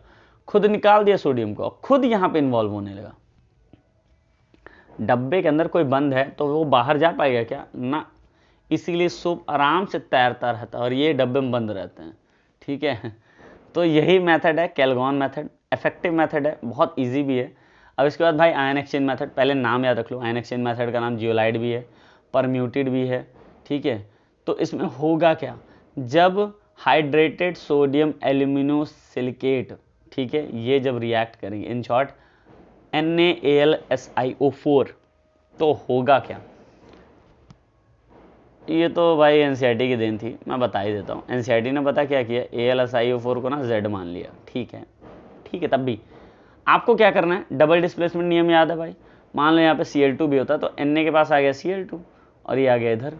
खुद निकाल दिया सोडियम को, खुद यहां पे इन्वॉल्व होने लगा। डब्बे के अंदर कोई बंद है तो वो बाहर जा पाएगा क्या, ना, इसीलिए सूप आराम से तैरता रहता है और ये डब्बे में बंद रहते हैं। ठीक है, तो यही मेथड है कैलगॉन मेथड, इफेक्टिव मेथड है, बहुत इजी भी है। अब इसके बाद भाई आयन एक्सचेंज मेथड, पहले नाम याद रख लो, आयन एक्सचेंज मेथड का नाम जियोलाइट भी है, परम्यूटेड भी है। ठीक है, तो इसमें होगा क्या, जब हाइड्रेटेड सोडियम एल्यूमिनोसिलिकेट, ठीक है, ये जब रिएक्ट करेंगे, इन शॉर्ट NaAlSiO4, तो होगा क्या, ये तो भाई एनसीईआरटी की देन थी, मैं बता ही देता हूँ। एनसीईआरटी ने पता क्या किया, AlSiO4 को ना Z मान लिया। ठीक है, तब भी आपको क्या करना है, डबल डिस्प्लेसमेंट नियम याद है भाई, मान लो यहाँ पे Cl2 भी होता तो Na के पास आ गया Cl2 और ये आ गया इधर।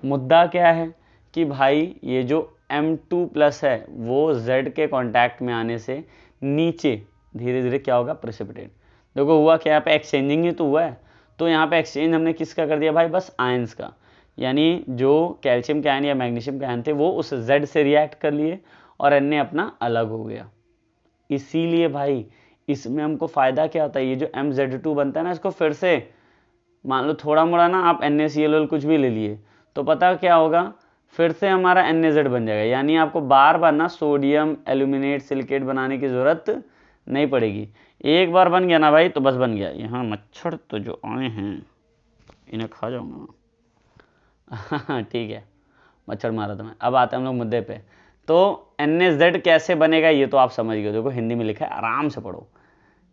मुद्दा क्या है कि भाई ये जो M2+ है वो Z के कांटेक्ट में आने से नीचे धीरे धीरे क्या होगा, प्रेसिपिटेट। देखो हुआ क्या, यहाँ पे एक्सचेंजिंग ही तो हुआ है, तो यहाँ पे एक्सचेंज हमने किसका कर दिया भाई, बस आयंस का, यानी जो कैल्शियम के आयन या मैग्नीशियम के आयन थे वो उस Z से रिएक्ट कर लिए और Na अपना अलग हो गया। इसीलिए भाई इसमें हमको फायदा क्या होता है, ये जो MZ2 बनता है ना, इसको फिर से मान लो थोड़ा मोड़ा ना आप NaCl कुछ भी ले लिए तो पता क्या होगा, फिर से हमारा NaZ बन जाएगा, यानी आपको बार बार ना सोडियम एल्यूमिनेट सिलिकेट बनाने की जरूरत नहीं पड़ेगी। एक बार बन गया ना भाई तो बस बन गया। यहाँ मच्छर तो जो आए हैं इन्हें खा जाऊंगा। ठीक है, मच्छर मारा था मैं। अब आते हैं हम लोग मुद्दे पे। तो NaZ कैसे बनेगा ये तो आप समझ गए, देखो हिंदी में लिखा है, आराम से पढ़ो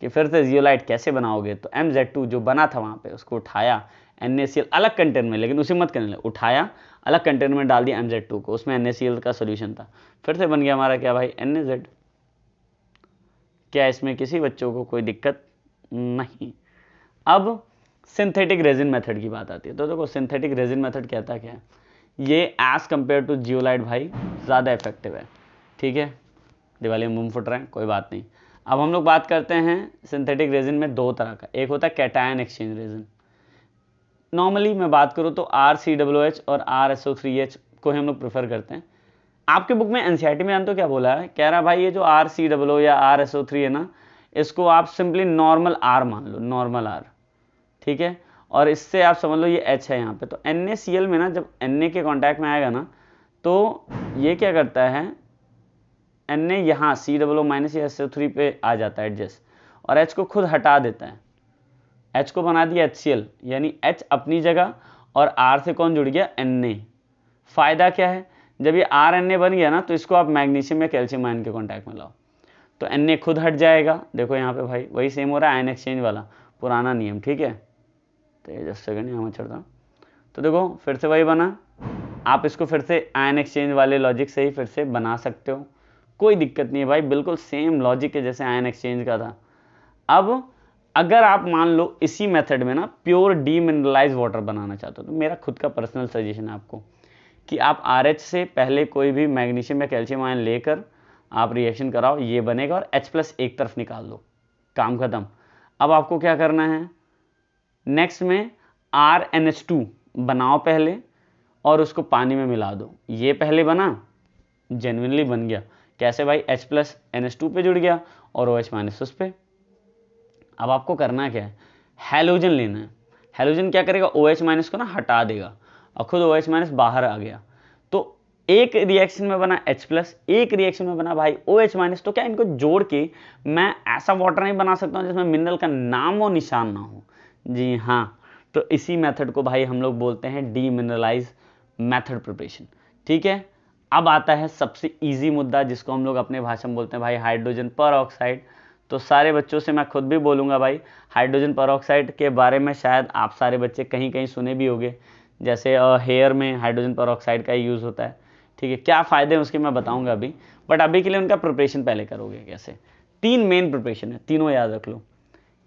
कि फिर से जियोलाइट कैसे बनाओगे। तो MZ2 जो बना था वहाँ पे उसको उठाया, NaCl अलग कंटेनर में, लेकिन उसे मत करने लगे, उठाया अलग कंटेनर में डाल दिया MZ2 को, उसमें NaCl का सोल्यूशन था, फिर से बन गया हमारा क्या भाई, NaZ। क्या इसमें किसी बच्चों को कोई दिक्कत नहीं। अब सिंथेटिक रेजिन मेथड की बात आती है, तो देखो सिंथेटिक रेजिन मेथड कहता क्या है, ये एज कंपेयर टू जियोलाइट भाई ज़्यादा इफेक्टिव है। ठीक है, दिवाली में मुंह फुट रहे हैं, कोई बात नहीं। अब हम लोग बात करते हैं सिंथेटिक रेजिन में 2 तरह का, एक होता है कैटायन एक्सचेंज रेजिन। नॉर्मली मैं बात करूँ तो RCOOH और RSO3H को हम लोग प्रेफर करते हैं। आपके बुक में एनसीईआरटी में जानते हो क्या बोला है, कह रहा भाई ये जो RCOO या RSO3 है ना, इसको आप सिंपली नॉर्मल R मान लो, नॉर्मल R। ठीक है, और इससे आप समझ लो ये H है यहाँ पे। तो NaCl में ना जब Na के कांटेक्ट में आएगा ना तो ये क्या करता है, Na यहाँ COO- या SO3 पे आ जाता है एडजस्ट, और H को खुद हटा देता है, H को बना दिया HCl, यानी H अपनी जगह और R से कौन जुड़ गया, Na। फायदा क्या है, जब ये RNA बन गया ना तो इसको आप मैग्नीशियम या कैल्शियम आयन के कांटेक्ट में लाओ तो Na खुद हट जाएगा। देखो यहाँ पे भाई वही सेम हो रहा है, आयन एक्सचेंज वाला पुराना नियम। ठीक है, तो जस्ट सेकंड यहाँ चढ़ता, तो देखो फिर से वही बना, आप इसको फिर से आयन एक्सचेंज वाले लॉजिक से ही फिर से बना सकते हो, कोई दिक्कत नहीं है भाई, बिल्कुल सेम लॉजिक है जैसे आयन एक्सचेंज का था। अब अगर आप मान लो इसी मेथड में ना प्योर डीमिनरलाइज वाटर बनाना चाहते हो तो मेरा खुद का पर्सनल सजेशन है आपको कि आप RH से पहले कोई भी मैग्नीशियम या कैल्शियम आयन लेकर आप रिएक्शन कराओ, ये बनेगा और H+ एक तरफ निकाल दो, काम खत्म। अब आपको क्या करना है, नेक्स्ट में RNH2 बनाओ पहले और उसको पानी में मिला दो। ये पहले बना, जेन्युइनली बन गया, कैसे भाई, H+ NH2 पे जुड़ गया और OH- उस पे। अब आपको करना क्या है, हैलोजन लेना है। हैलोजन क्या करेगा, OH- को ना हटा देगा और खुद OH- बाहर आ गया। तो एक रिएक्शन में बना H+, एक रिएक्शन में बना भाई OH-, तो क्या इनको जोड़ के मैं ऐसा वाटर नहीं बना सकता हूँ जिसमें मिनरल का नाम और निशान ना हो? जी हाँ, तो इसी मेथड को भाई हम लोग बोलते हैं डीमिनरलाइज मेथड प्रिपरेशन। ठीक है, अब आता है सबसे इजी मुद्दा जिसको हम लोग अपने भाषा में बोलते हैं भाई हाइड्रोजन पर ऑक्साइड। तो सारे बच्चों से मैं खुद भी बोलूँगा भाई, हाइड्रोजन पर ऑक्साइड के बारे में शायद आप सारे बच्चे कहीं कहीं सुने भी होंगे, जैसे हेयर में हाइड्रोजन पर ऑक्साइड का यूज़ होता है। ठीक है, क्या फ़ायदे हैं उसके मैं बताऊंगा अभी, बट अभी के लिए उनका प्रिपरेशन पहले करोगे कैसे। 3 मेन प्रिपरेशन है, तीनों याद रख लो।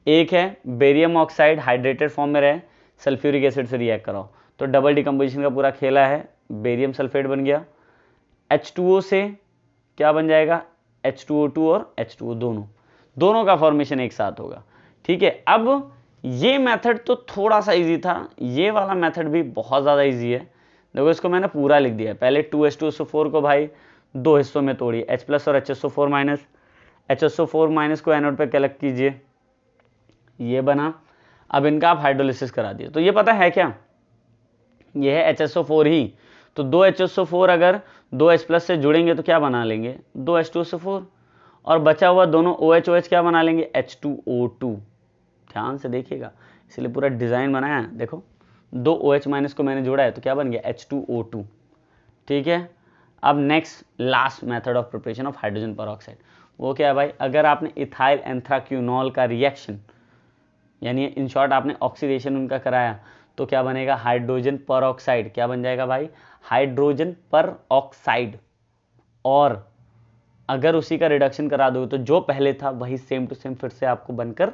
एक है बेरियम ऑक्साइड हाइड्रेटेड फॉर्म में रहे, सल्फ्यूरिक एसिड से रिएक्ट कराओ, तो डबल डिकम्पोजिशन का पूरा खेला है, बेरियम सल्फेट बन गया। H2O से क्या बन जाएगा, H2O2 और H2O दोनों का फॉर्मेशन एक साथ होगा। ठीक है, अब ये मेथड तो थोड़ा सा इजी था, ये वाला मेथड भी बहुत ज़्यादा इजी है। देखो इसको मैंने पूरा लिख दिया है। पहले 2H2SO4 को भाई 2 हिस्सों में तोड़िए, H+ और HSO4-, HSO4- को एनोड पे कलेक्ट कीजिए, ये बना। अब इनका आप हाइड्रोलिसिस करा दिए, तो ये पता है क्या, ये है HSO4 ही। तो 2 HSO4 अगर 2 H+ से जुड़ेंगे तो क्या बना लेंगे, 2 H2SO4, और बचा हुआ दोनों OH क्या बना लेंगे, H2O2। ध्यान से देखिएगा, इसलिए पूरा डिज़ाइन बनाया है। देखो 2 OH- को मैंने जोड़ा है तो क्या बन गया, H2O2। ठीक है, अब next last method of preparation of hydrogen पर ऑक्साइड, वो क्या है भाई, अगर आपने इथाइल एंथ्राक्यूनॉल का रिएक्शन, यानी इन शॉर्ट आपने ऑक्सीडेशन उनका कराया, तो क्या बनेगा, हाइड्रोजन पर ऑक्साइड। क्या बन जाएगा भाई, हाइड्रोजन पर ऑक्साइड। और अगर उसी का रिडक्शन करा दोगे तो जो पहले था वही सेम टू सेम फिर से आपको बनकर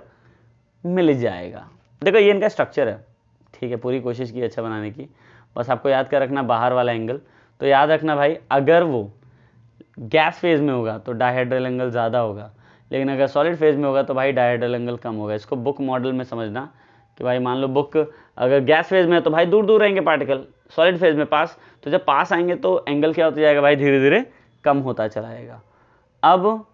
मिल जाएगा। देखो ये इनका स्ट्रक्चर है। ठीक है, पूरी कोशिश की अच्छा बनाने की, बस आपको याद कर रखना बाहर वाला एंगल। तो याद रखना भाई, अगर वो गैस फेज में होगा तो डायहेड्रल एंगल ज़्यादा होगा, लेकिन अगर सॉलिड फेज में होगा तो भाई डायहेड्रल एंगल कम होगा। इसको बुक मॉडल में समझना कि भाई मान लो बुक अगर गैस फेज में है तो भाई दूर दूर रहेंगे पार्टिकल, सॉलिड फेज में पास, तो जब पास आएंगे तो एंगल क्या होता जाएगा भाई, धीरे धीरे कम होता चला जाएगा। अब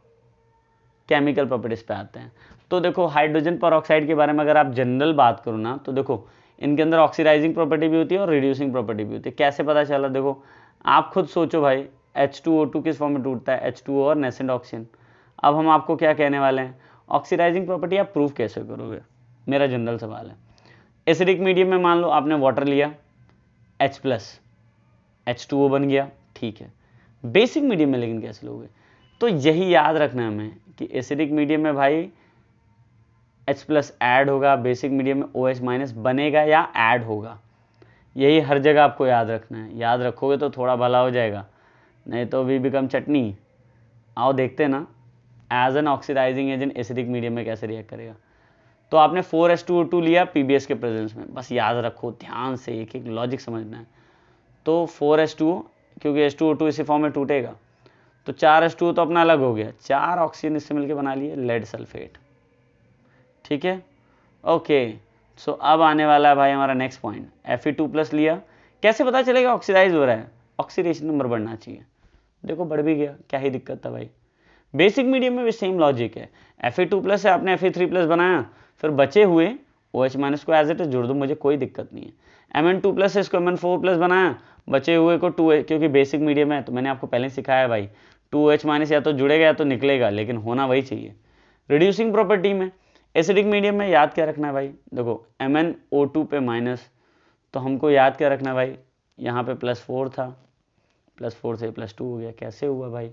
केमिकल प्रॉपर्टीज पे आते हैं। तो देखो हाइड्रोजन पर ऑक्साइड के बारे में अगर आप जनरल बात करो ना, तो देखो इनके अंदर ऑक्सीडाइजिंग प्रॉपर्टी भी होती है और रिड्यूसिंग प्रॉपर्टी भी होती है। कैसे पता चला, देखो आप खुद सोचो भाई, H2O2 किस फॉर्म में टूटता है, H2O और नेसेंट ऑक्सीजन। अब हम आपको क्या कहने वाले हैं, ऑक्सीडाइजिंग प्रॉपर्टी आप प्रूव कैसे करोगे, मेरा जनरल सवाल है। एसिडिक मीडियम में मान लो आपने वाटर लिया, H+, H2O बन गया, ठीक है। बेसिक मीडियम में लेकिन कैसे लोगे, तो यही याद रखना है हमें कि एसिडिक मीडियम में भाई H+ ऐड होगा, बेसिक मीडियम में OH- बनेगा या ऐड होगा। यही हर जगह आपको याद रखना है, याद रखोगे तो थोड़ा भला हो जाएगा, नहीं तो वी बिकम चटनी। आओ देखते हैं ना, as an oxidizing agent acidic medium में कैसे रिएक्ट करेगा। तो आपने 4H2O2 लिया PBS के प्रेजेंस में, बस याद रखो ध्यान से, एक एक लॉजिक समझना है। तो 4H2O, क्योंकि H2O2 इसी फॉर्म में टूटेगा, तो 4H2O तो अपना अलग हो गया, 4 ऑक्सीजन इससे मिलकर बना लिए लेड सल्फेट। ठीक है, ओके। सो अब आने वाला है भाई हमारा नेक्स्ट पॉइंट, Fe2+ लिया, कैसे पता चलेगा ऑक्सीडाइज हो रहा है, ऑक्सीडेशन नंबर बढ़ना चाहिए। देखो बढ़ भी गया, क्या ही दिक्कत था भाई। बेसिक मीडियम में भी सेम लॉजिक है, Fe2+ से आपने Fe3+ बनाया, फिर बचे हुए OH- को एज इट इज जोड़ दो, मुझे कोई दिक्कत नहीं है। Mn2+ से इसको Mn4+ बनाया, बचे हुए को 2, क्योंकि बेसिक मीडियम है तो मैंने आपको पहले सिखाया भाई, 2H- या तो जुड़ेगा या तो निकलेगा, लेकिन होना वही चाहिए। रिड्यूसिंग प्रॉपर्टी में एसिडिक मीडियम में याद क्या रखना है भाई, देखो MnO2 पे माइनस, तो हमको याद क्या रखना है भाई, यहाँ पे +4 था, +4 से +2 हो गया। कैसे हुआ भाई,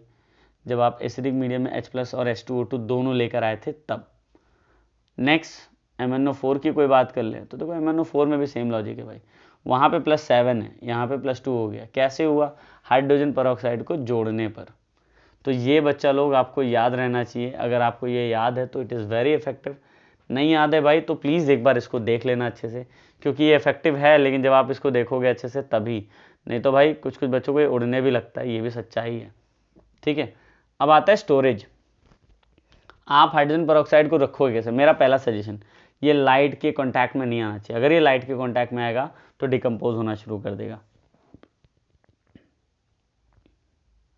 जब आप एसिडिक मीडियम में H+ और H2O2 दोनों लेकर आए थे तब। नेक्स्ट MnO4 की कोई बात कर ले, तो देखो MnO4 में भी सेम लॉजिक है भाई, वहाँ पे +7 है, यहाँ पे +2 हो गया। कैसे हुआ, हाइड्रोजन पर को जोड़ने पर। तो ये बच्चा लोग आपको याद रहना चाहिए, अगर आपको ये याद है तो इट इज़ वेरी इफेक्टिव। नहीं याद है भाई तो प्लीज़ एक बार इसको देख लेना अच्छे से, क्योंकि ये इफेक्टिव है, लेकिन जब आप इसको देखोगे अच्छे से तभी, नहीं तो भाई कुछ कुछ बच्चों को ये उड़ने भी लगता है, ये भी सच्चाई है। ठीक है, अब आता है स्टोरेज। आप हाइड्रोजन पर को रखोगे कैसे, मेरा पहला सजेशन, ये लाइट के कॉन्टैक्ट में नहीं आना चाहिए। अगर ये लाइट के कॉन्टैक्ट में आएगा तो डिकम्पोज होना शुरू कर देगा।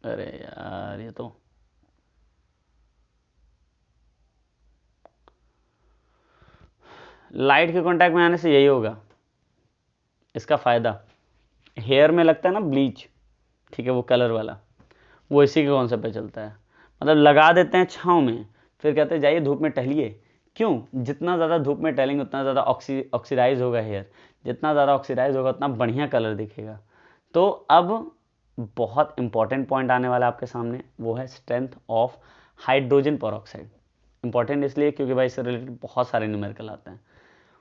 अरे यार ये तो लाइट के कांटेक्ट में आने से यही होगा, इसका फ़ायदा हेयर में लगता है ना ब्लीच, ठीक है, वो कलर वाला, वो इसी के कॉन्सेप्ट पे चलता है। मतलब लगा देते हैं छाँव में, फिर कहते हैं जाइए धूप में टहलिए। क्यों? जितना ज़्यादा धूप में टहलेंगे उतना ज़्यादा ऑक्सीडाइज होगा हेयर, जितना ज़्यादा ऑक्सीडाइज होगा उतना बढ़िया कलर दिखेगा। तो अब बहुत इंपॉर्टेंट पॉइंट आने वाला है आपके सामने, वो है strength of hydrogen peroxide. Important इसलिए क्योंकि भाई इससे रिलेटेड बहुत सारे न्यूमेरिकल आते हैं।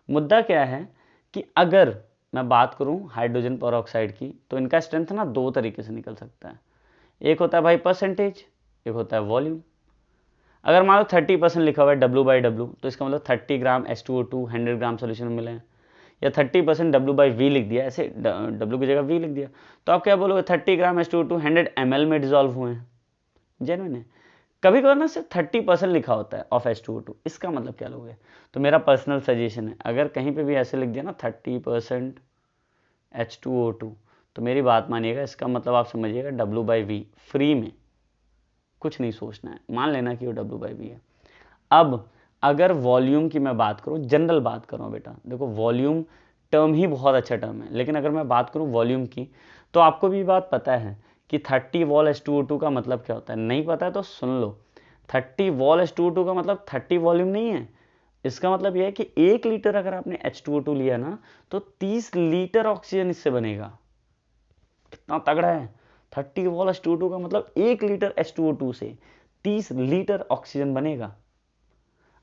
मुद्दा क्या है कि अगर मैं बात करूं हाइड्रोजन पेरोक्साइड की, तो इनका स्ट्रेंथ ना दो तरीके से निकल सकता है। एक होता है भाई परसेंटेज, एक होता है वॉल्यूम। अगर मान लो 30% लिखा हुआ है W/W, तो इसका मतलब 30 ग्राम H2O2 100 ग्राम सोल्यूशन में मिले हैं। या 30% W/V लिख दिया, ऐसे W की जगह V लिख दिया, तो आप क्या बोलोगे? 30 ग्राम H2O2 100 ml में डिजोल्व हुए हैं। जेन्युइन है। कभी कभी ना सिर्फ 30% लिखा होता है ऑफ H2O2, इसका मतलब क्या लोगे? तो मेरा पर्सनल सजेशन है, अगर कहीं पे भी ऐसे लिख दिया ना 30% H2O2, तो मेरी बात मानिएगा, इसका मतलब आप समझिएगा W/V, फ्री में, कुछ नहीं सोचना है, मान लेना कि वो W/V है। अब अगर वॉल्यूम की मैं बात करूं, जनरल बात करूं बेटा, देखो वॉल्यूम टर्म ही बहुत अच्छा टर्म है, लेकिन अगर मैं बात करूं वॉल्यूम की, तो आपको भी बात पता है कि 30 वॉल H2O2 का मतलब क्या होता है। नहीं पता है तो सुन लो, 30 वॉल H2O2 का मतलब 30 वॉल्यूम नहीं है। इसका मतलब यह है कि 1 लीटर अगर आपने H2O2 लिया ना, तो 30 लीटर ऑक्सीजन इससे बनेगा। कितना तगड़ा है! 30 वॉल H2O2 का मतलब 1 लीटर H2O2 से 30 लीटर ऑक्सीजन बनेगा।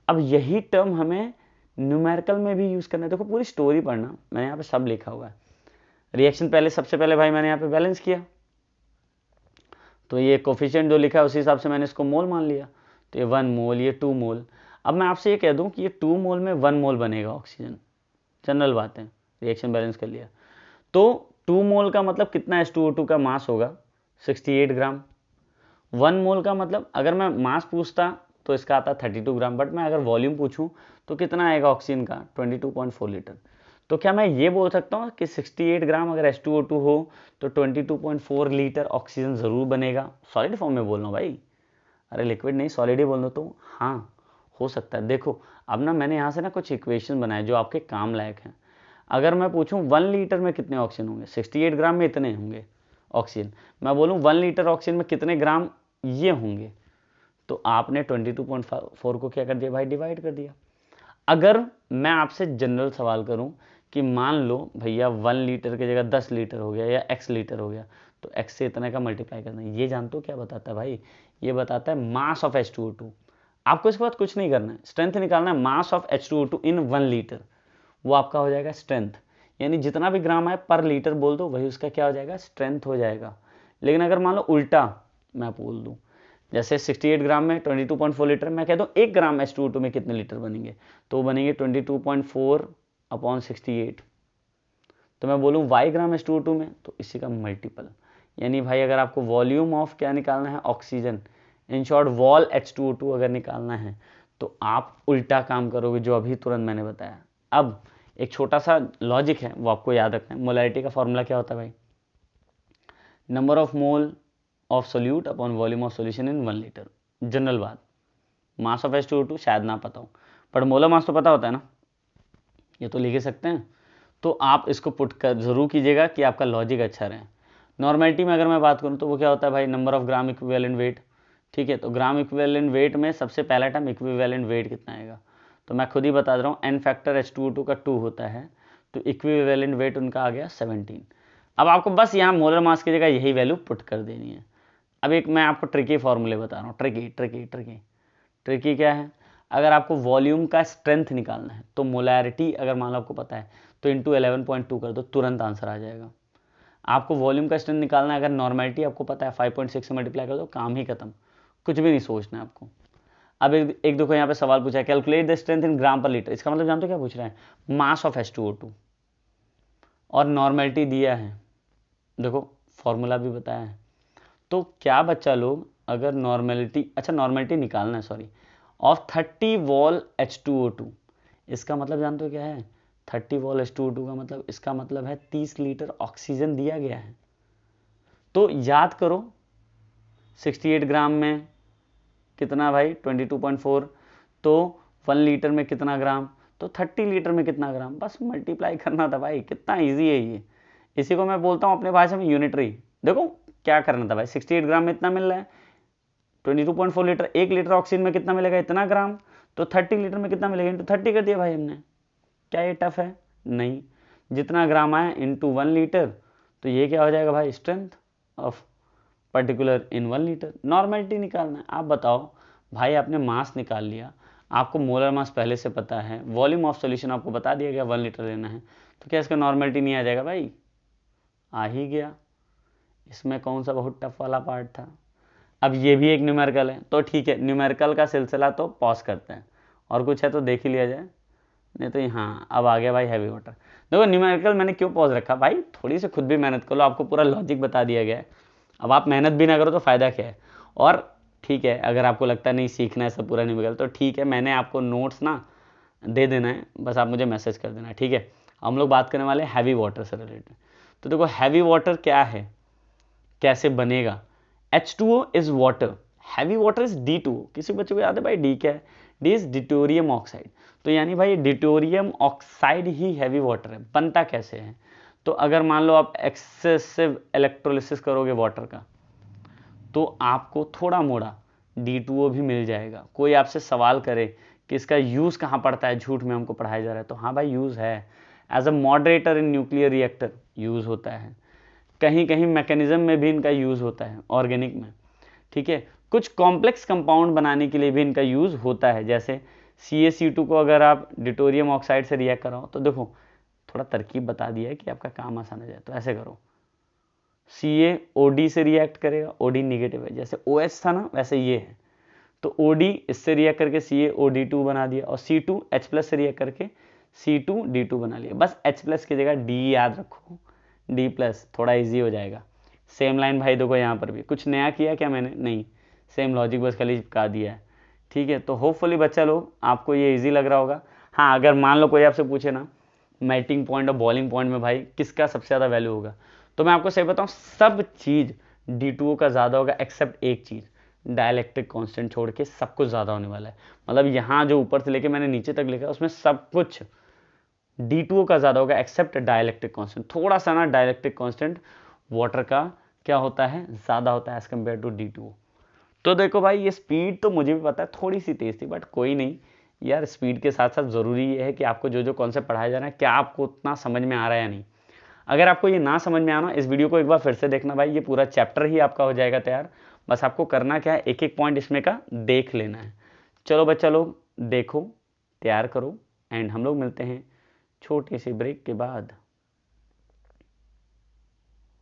अब यही टर्म हमें न्यूमेरिकल में भी यूज करना है। देखो पूरी स्टोरी पढ़ना, मैंने यहाँ पे सब लिखा हुआ है। रिएक्शन पहले, सबसे पहले भाई मैंने यहाँ पे बैलेंस किया, तो ये कोफिशिएंट जो लिखा है उसी हिसाब से मैंने इसको मोल मान लिया। तो ये 1 मोल, ये 2 मोल। अब मैं आपसे ये कह दूं कि ये 2 मोल में 1 मोल बनेगा ऑक्सीजन, जनरल बात है, रिएक्शन बैलेंस कर लिया। तो 2 मोल का मतलब कितना H2O2 का मास होगा? 68 ग्राम। 1 मोल का मतलब, अगर मैं मास पूछता तो इसका आता 32 ग्राम, बट मैं अगर वॉल्यूम पूछूं तो कितना आएगा ऑक्सीजन का? 22.4 लीटर। तो क्या मैं ये बोल सकता हूँ कि 68 ग्राम अगर H2O2 हो तो 22.4 लीटर ऑक्सीजन ज़रूर बनेगा? सॉलिड फॉर्म में बोल रहा हूँ भाई, अरे लिक्विड नहीं, सॉलिड ही बोल दो। तो हाँ, हो सकता है। देखो अब ना मैंने यहाँ से ना कुछ इक्वेशन बनाए जो आपके काम लायक हैं। अगर मैं पूछूं 1 लीटर में कितने ऑक्सीजन होंगे, 68 ग्राम में इतने होंगे ऑक्सीजन, मैं बोलूं 1 लीटर ऑक्सीजन में कितने ग्राम ये होंगे, तो आपने 22.4 को क्या कर दिया भाई? डिवाइड कर दिया। अगर मैं आपसे जनरल सवाल करूं कि मान लो भैया 1 लीटर की जगह 10 लीटर हो गया या x लीटर हो गया, तो x से इतने का मल्टीप्लाई करना है। ये जानते हो क्या बताता है भाई? ये बताता है मास ऑफ H2O2। आपको इसके बाद कुछ नहीं करना है, स्ट्रेंथ निकालना है, mass of H2O2 in 1 litre, वो आपका हो जाएगा स्ट्रेंथ। यानी जितना भी ग्राम आए पर लीटर बोल दो, वही उसका क्या हो जाएगा? स्ट्रेंथ हो जाएगा। लेकिन अगर मान लो उल्टा मैं बोल दूं, जैसे 68 ग्राम में 22.4 लीटर, मैं कह दूं 1 ग्राम H2O2 में कितने लीटर बनेंगे, तो बनेंगे 22.4/68। तो मैं बोलूं y ग्राम H2O2 में, तो इसी का मल्टीपल। यानी भाई अगर आपको वॉल्यूम ऑफ क्या निकालना है? Oxygen, in short wall H2O2 अगर निकालना है, तो आप उल्टा काम करोगे जो अभी तुरंत मैंने बताया। अब एक छोटा सा लॉजिक है, वो आपको याद रखना है। मोलैरिटी का फॉर्मूला क्या होता है भाई? Number of mole of solute upon volume of solution in 1 litre. General बात, मास ऑफ H2O2 शायद ना पता हो, पर मोलर मास तो पता होता है ना, ये तो लिख ही सकते हैं। तो आप इसको पुट कर जरूर कीजिएगा कि आपका लॉजिक अच्छा रहे। नॉर्मेलिटी में अगर मैं बात करूँ तो वो क्या होता है भाई? Number of gram equivalent weight. ठीक है, तो ग्राम इक्विवेलेंट वेट में सबसे पहला टर्म इक्विवेलेंट वेट कितना आएगा, तो मैं खुद ही बता दे रहा हूँ, n फैक्टर H2O2 का 2 होता है, तो इक्विवेलेंट वेट उनका आ गया 17। अब आपको बस यहाँ मोलर मास की जगह यही वैल्यू पुट कर देनी है। अब एक मैं आपको ट्रिकी फॉर्मूले बता रहा हूँ, ट्रिकी क्या है? अगर आपको वॉल्यूम का स्ट्रेंथ निकालना है, तो मोलैरिटी अगर मान लो आपको पता है, तो इंटू 11.2 कर दो, तुरंत आंसर आ जाएगा। आपको वॉल्यूम का स्ट्रेंथ निकालना है, अगर नॉर्मेलिटी आपको पता है 5.6 से मल्टीप्लाई कर दो, काम ही खत्म, कुछ भी नहीं सोचना है आपको। अब एक देखो यहाँ पे सवाल पूछा है, कैलकुलेट द स्ट्रेंथ इन ग्राम पर लीटर। इसका मतलब जानते हो क्या पूछ रहे हैं? मास ऑफ H2O2 और नॉर्मेलिटी दिया है, देखो फॉर्मूला भी बताया है। तो क्या बच्चा लोग, अगर नॉर्मेलिटी, अच्छा नॉर्मेलिटी निकालना है सॉरी, ऑफ 30 वॉल H2O2, इसका मतलब जानते हो क्या है? 30 वॉल H2O2 का मतलब, इसका मतलब है 30 लीटर ऑक्सीजन दिया गया है। तो याद करो 68 ग्राम में कितना भाई? 22.4। तो 1 लीटर में कितना ग्राम? तो 30 लीटर में कितना ग्राम, बस मल्टीप्लाई करना था भाई। कितना ईजी है ये, इसी को मैं बोलता हूँ अपने भाषा में यूनिटरी। देखो क्या करना था भाई, 68 ग्राम में इतना मिल रहा है, 22.4 लीटर, 1 लीटर ऑक्सीजन में कितना मिलेगा, इतना ग्राम, तो 30 लीटर में कितना मिलेगा, इंटू 30 कर दिया भाई हमने। क्या ये टफ है, नहीं, जितना ग्राम आया इंटू 1 लीटर, तो ये क्या हो जाएगा भाई, strength of particular in 1 litre. Normality निकालना है। आप बताओ भाई, आपने मास निकाल लिया, आपको मोलर मास पहले से पता है, वॉल्यूम ऑफ सॉल्यूशन आपको बता दिया गया 1 लीटर लेना है, तो क्या इसका नॉर्मेलिटी नहीं आ जाएगा भाई, आ ही गया। इसमें कौन सा बहुत टफ वाला पार्ट था। अब ये भी एक न्यूमेरिकल है, तो ठीक है, न्यूमेरिकल का सिलसिला तो पॉज करते हैं, और कुछ है तो देख ही लिया जाए, नहीं तो हाँ अब आ गया भाई हैवी वाटर। देखो न्यूमेरिकल मैंने क्यों पॉज रखा भाई, थोड़ी सी खुद भी मेहनत कर लो, आपको पूरा लॉजिक बता दिया गया है। अब आप मेहनत भी ना करो तो फ़ायदा क्या है। और ठीक है, अगर आपको लगता है नहीं सीखना है सब पूरा न्यूमेरिकल, तो ठीक है, मैंने आपको नोट्स ना दे देना है, बस आप मुझे मैसेज कर देना है, ठीक है। हम लोग बात करने वाले हैं हैवी वाटर से रिलेटेड। तो देखो हैवी वाटर क्या है, कैसे बनेगा। H2O is water, heavy water is D2O। किसी बच्चे को याद है भाई डी क्या है, डी इज डिटोरियम ऑक्साइड। तो यानी भाई डिटोरियम ऑक्साइड ही हैवी वाटर है। बनता कैसे है, तो अगर मान लो आप एक्सेसिव इलेक्ट्रोलिसिस करोगे वाटर का, तो आपको थोड़ा मोड़ा D2O भी मिल जाएगा। कोई आपसे सवाल करे कि इसका यूज़ कहाँ पड़ता है, झूठ में हमको पढ़ाया जा रहा है, तो हाँ भाई यूज़ है, as a moderator in nuclear reactor use होता है, कहीं कहीं मैकेनिज्म में भी इनका यूज़ होता है, ऑर्गेनिक में, ठीक है। कुछ कॉम्प्लेक्स कंपाउंड बनाने के लिए भी इनका यूज़ होता है, जैसे CaC2 को अगर आप डिटोरियम ऑक्साइड से रिएक्ट कराओ, तो देखो थोड़ा तरकीब बता दिया है कि आपका काम आसान हो जाए, तो ऐसे करो, CaOD से रिएक्ट करेगा, OD निगेटिव है, जैसे OH था ना वैसे ये है, तो OD इससे रिएक्ट करके CaOD2 बना दिया, और C2H+ से रिएक्ट करके C2D2 बना लिया। बस H+ की जगह D याद रखो, D+, थोड़ा इजी हो जाएगा। सेम लाइन भाई देखो यहाँ पर भी कुछ नया किया क्या मैंने, नहीं, सेम लॉजिक बस खाली चिपका दिया है, ठीक है। तो होपफुली बच्चा लोग आपको ये इजी लग रहा होगा। हाँ अगर मान लो कोई आपसे पूछे ना मेल्टिंग पॉइंट और बॉइलिंग पॉइंट में भाई किसका सबसे ज़्यादा वैल्यू होगा, तो मैं आपको सही बताऊँ, सब चीज़ D2O का ज़्यादा होगा, एक्सेप्ट एक चीज़, डाइलेक्ट्रिक कांस्टेंट छोड़ के सब कुछ ज़्यादा होने वाला है। मतलब यहाँ जो ऊपर से लेके मैंने नीचे तक लिखा उसमें सब कुछ D2O का ज़्यादा होगा, एक्सेप्ट डाइलेक्ट्रिक कांस्टेंट। थोड़ा सा ना डाइलेक्ट्रिक कांस्टेंट वाटर का क्या होता है, ज़्यादा होता है एज कम्पेयर टू D2O। तो देखो भाई ये स्पीड तो मुझे भी पता है थोड़ी सी तेज़ थी, बट कोई नहीं यार, स्पीड के साथ साथ ज़रूरी ये है कि आपको जो जो कॉन्सेप्ट पढ़ाया जा रहा है क्या आपको उतना समझ में आ रहा है या नहीं। अगर आपको ये ना समझ में आना, इस वीडियो को एक बार फिर से देखना भाई, ये पूरा चैप्टर ही आपका हो जाएगा तैयार। बस आपको करना क्या है, एक एक पॉइंट इसमें का देख लेना है। चलो बच्चा लोग देखो, तैयार करो, एंड हम लोग मिलते हैं छोटी सी ब्रेक के बाद।